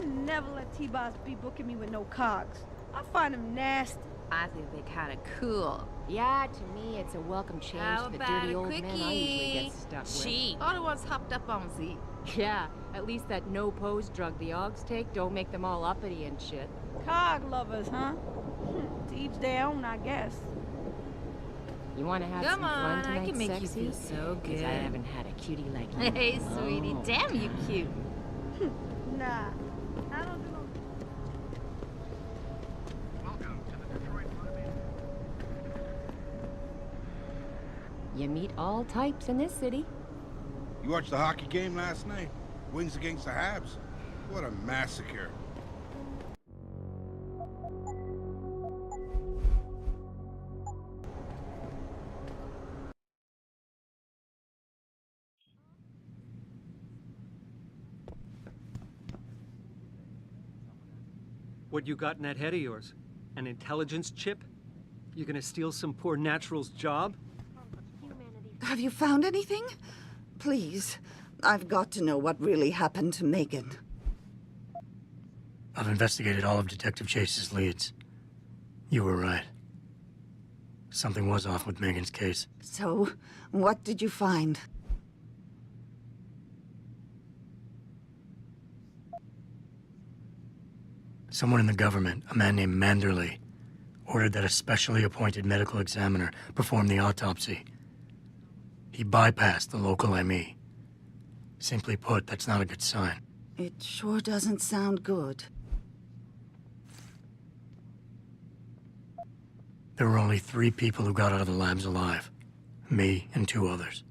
I never let T-Boss be booking me with no cogs. I find him nasty. I think they're kind of cool. Yeah, to me, it's a welcome change How to the about dirty a old men I usually get stuck with. Cheap. All the ones hopped up on Z. Yeah, at least that no-pose drug the Augs take don't make them all uppity and shit. Cog lovers, huh? To each their own, I guess. You want to have Come some on, fun tonight, I can make sexy? you feel so 'Cause good. I haven't had a cutie like you. Hey, sweetie, damn you cute. Nah, I don't do no... You meet all types in this city. You watched the hockey game last night? Wings against the Habs? What a massacre. What you got in that head of yours? An intelligence chip? You gonna steal some poor natural's job? Have you found anything? Please, I've got to know what really happened to Megan. I've investigated all of Detective Chase's leads. You were right. Something was off with Megan's case. So, what did you find? Someone in the government, a man named Manderley, ordered that a specially appointed medical examiner perform the autopsy. He bypassed the local ME. Simply put, that's not a good sign. It sure doesn't sound good. There were only 3 people who got out of the labs alive. Me and 2 others.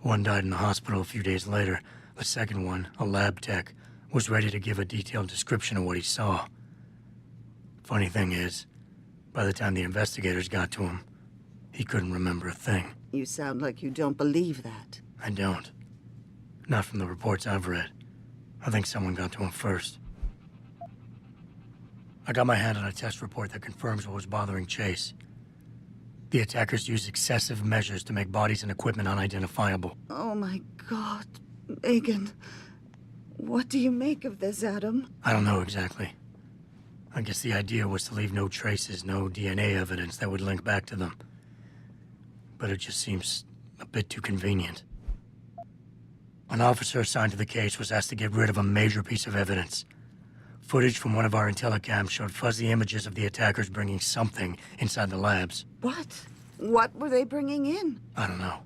One died in the hospital a few days later. The second one, a lab tech, was ready to give a detailed description of what he saw. Funny thing is, by the time the investigators got to him, he couldn't remember a thing. You sound like you don't believe that. I don't. Not from the reports I've read. I think someone got to him first. I got my hand on a test report that confirms what was bothering Chase. The attackers used excessive measures to make bodies and equipment unidentifiable. Oh my God, Megan. What do you make of this, Adam? I don't know exactly. I guess the idea was to leave no traces, no DNA evidence that would link back to them. But it just seems a bit too convenient. An officer assigned to the case was asked to get rid of a major piece of evidence. Footage from one of our IntelliCams showed fuzzy images of the attackers bringing something inside the labs. What? What were they bringing in? I don't know.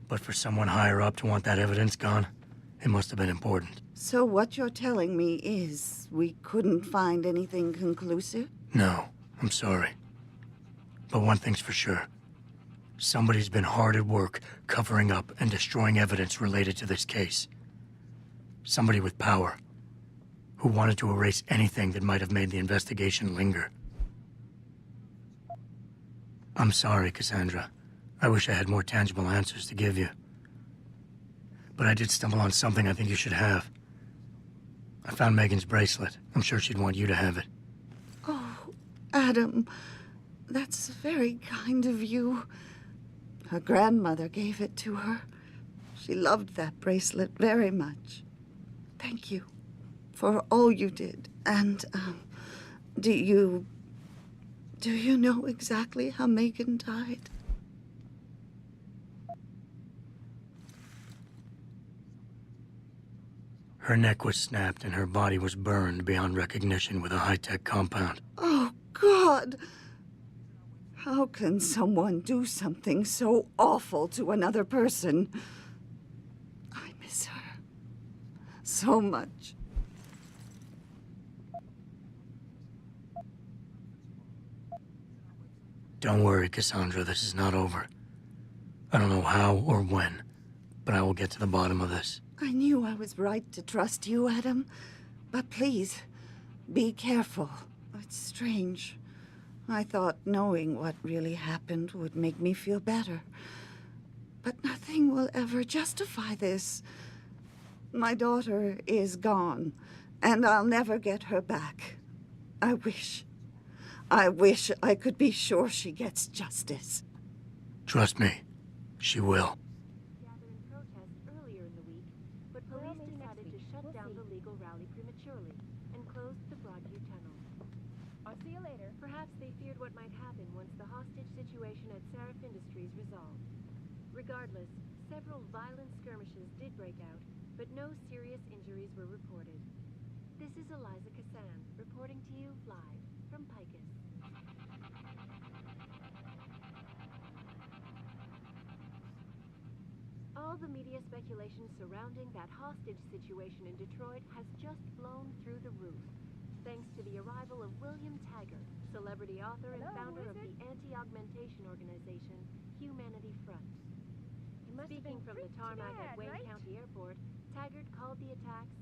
But for someone higher up to want that evidence gone, it must have been important. So what you're telling me is we couldn't find anything conclusive? No, I'm sorry. But one thing's for sure. Somebody's been hard at work covering up and destroying evidence related to this case. Somebody with power, who wanted to erase anything that might have made the investigation linger. I'm sorry, Cassandra. I wish I had more tangible answers to give you. But I did stumble on something I think you should have. I found Megan's bracelet. I'm sure she'd want you to have it. Oh, Adam, that's very kind of you. Her grandmother gave it to her. She loved that bracelet very much. Thank you for all you did. And, do you know exactly how Megan died? Her neck was snapped and her body was burned beyond recognition with a high-tech compound. Oh, God! How can someone do something so awful to another person? I miss her so much. Don't worry, Cassandra, this is not over. I don't know how or when, but I will get to the bottom of this. I knew I was right to trust you, Adam. But please, be careful. It's strange. I thought knowing what really happened would make me feel better. But nothing will ever justify this. My daughter is gone, and I'll never get her back. I wish I could be sure she gets justice. Trust me, she will. police decided to shut down the legal rally prematurely and closed the Broadview Tunnel. I'll see you later. Perhaps they feared what might happen once the hostage situation at Seraph Industries resolved. Regardless, several violent skirmishes did break out, but no serious injuries were reported. This is Eliza Kassan, reporting to you live from Picus. All the media speculation surrounding that hostage situation in Detroit has just blown through the roof, thanks to the arrival of William Taggart, celebrity author and founder of the anti-augmentation organization, Humanity Front. Speaking from the tarmac at Wayne County Airport, Taggart called the attacks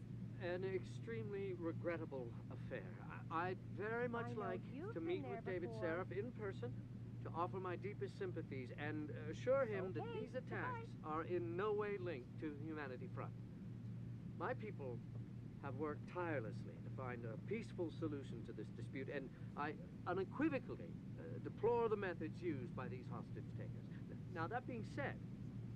an extremely regrettable affair. I'd very much like to meet with David Seraph in person, to offer my deepest sympathies and assure him that these attacks are in no way linked to Humanity Front. My people have worked tirelessly to find a peaceful solution to this dispute, and I unequivocally deplore the methods used by these hostage takers. Now, that being said,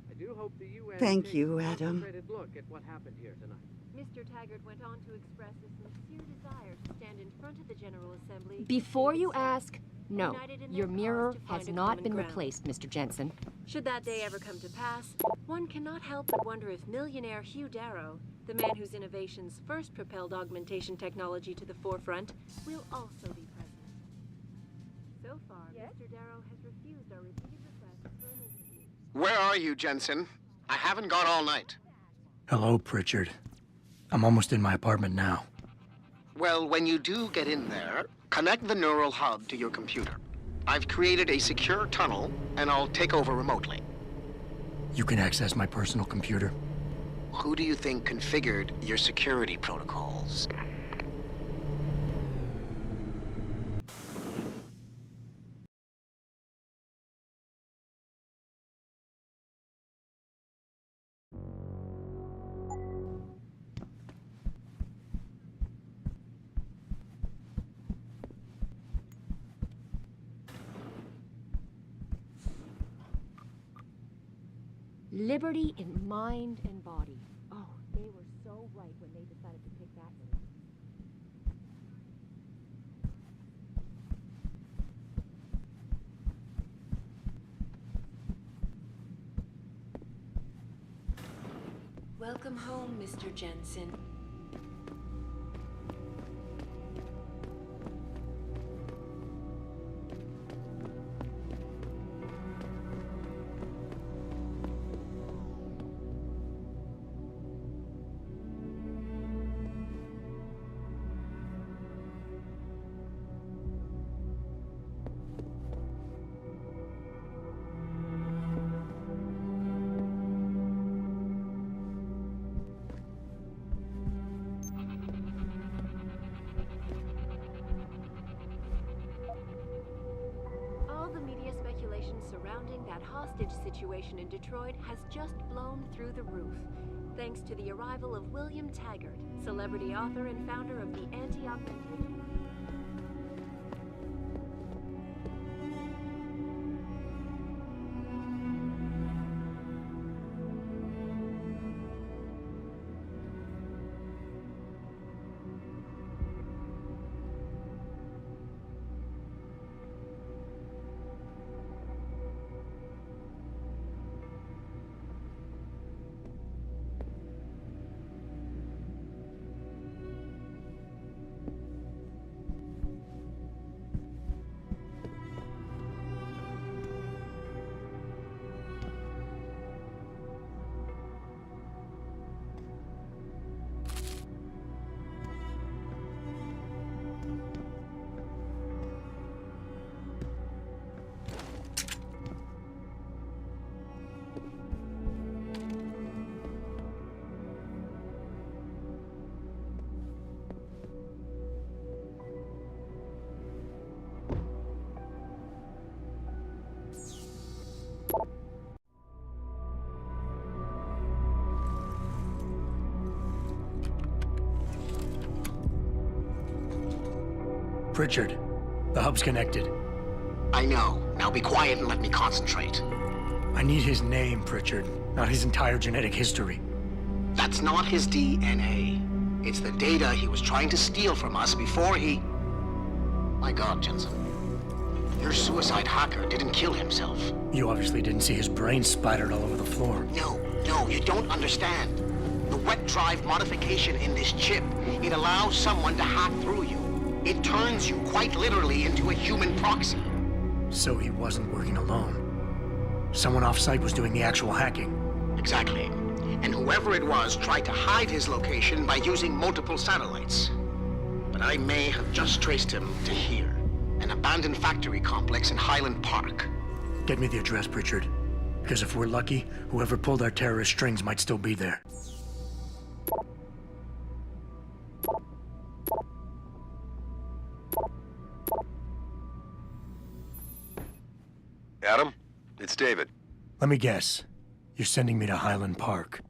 I do hope the UN Thank takes you, a Adam. concentrated look at what happened here tonight. Mr. Taggart went on to express a sincere desire to stand in front of the General Assembly. Before you ask, no, united in your their mirror cause to find has a not common been ground. replaced, Mr. Jensen. Should that day ever come to pass, one cannot help but wonder if millionaire Hugh Darrow, the man whose innovations first propelled augmentation technology to the forefront, will also be present. So far, Mr. Darrow has refused our repeated requests for an interview. Where are you, Jensen? I haven't got all night. Hello, Pritchard. I'm almost in my apartment now. Well, when you do get in there, connect the neural hub to your computer. I've created a secure tunnel, and I'll take over remotely. You can access my personal computer. Who do you think configured your security protocols? Liberty in mind and body. Oh, they were so right when they decided to pick that name. Welcome home, Mr. Jensen. Surrounding that hostage situation in Detroit has just blown through the roof, thanks to the arrival of William Taggart, celebrity author and founder of the anti-augmentation. Pritchard, the hub's connected. I know. Now be quiet and let me concentrate. I need his name, Pritchard, not his entire genetic history. That's not his DNA. It's the data he was trying to steal from us before he... My God, Jensen. Your suicide hacker didn't kill himself. You obviously didn't see his brain splattered all over the floor. No, you don't understand. The wet drive modification in this chip, it allows someone to hack through you. It turns you quite literally into a human proxy. So he wasn't working alone. Someone off-site was doing the actual hacking. Exactly. And whoever it was tried to hide his location by using multiple satellites. But I may have just traced him to here, an abandoned factory complex in Highland Park. Get me the address, Pritchard. Because if we're lucky, whoever pulled our terrorist strings might still be there. Adam, it's David. Let me guess. You're sending me to Highland Park.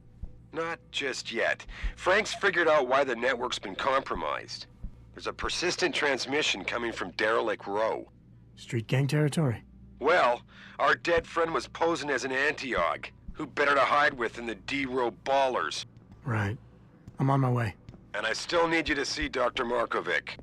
Not just yet. Frank's figured out why the network's been compromised. There's a persistent transmission coming from Derelict Row. Street gang territory? Well, our dead friend was posing as an anti-aug. Who better to hide with than the D-Row ballers? Right. I'm on my way. And I still need you to see Dr. Markovic.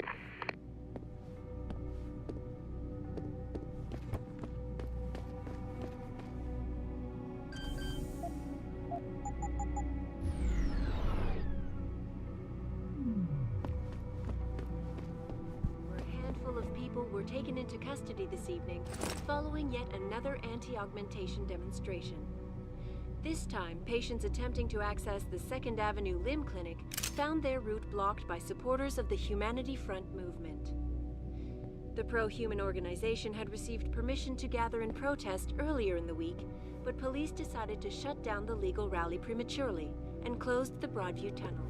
Were taken into custody this evening following yet another anti-augmentation demonstration. This time, patients attempting to access the 2nd Avenue Limb Clinic found their route blocked by supporters of the Humanity Front movement. The pro-human organization had received permission to gather in protest earlier in the week, but police decided to shut down the legal rally prematurely and closed the Broadview Tunnel.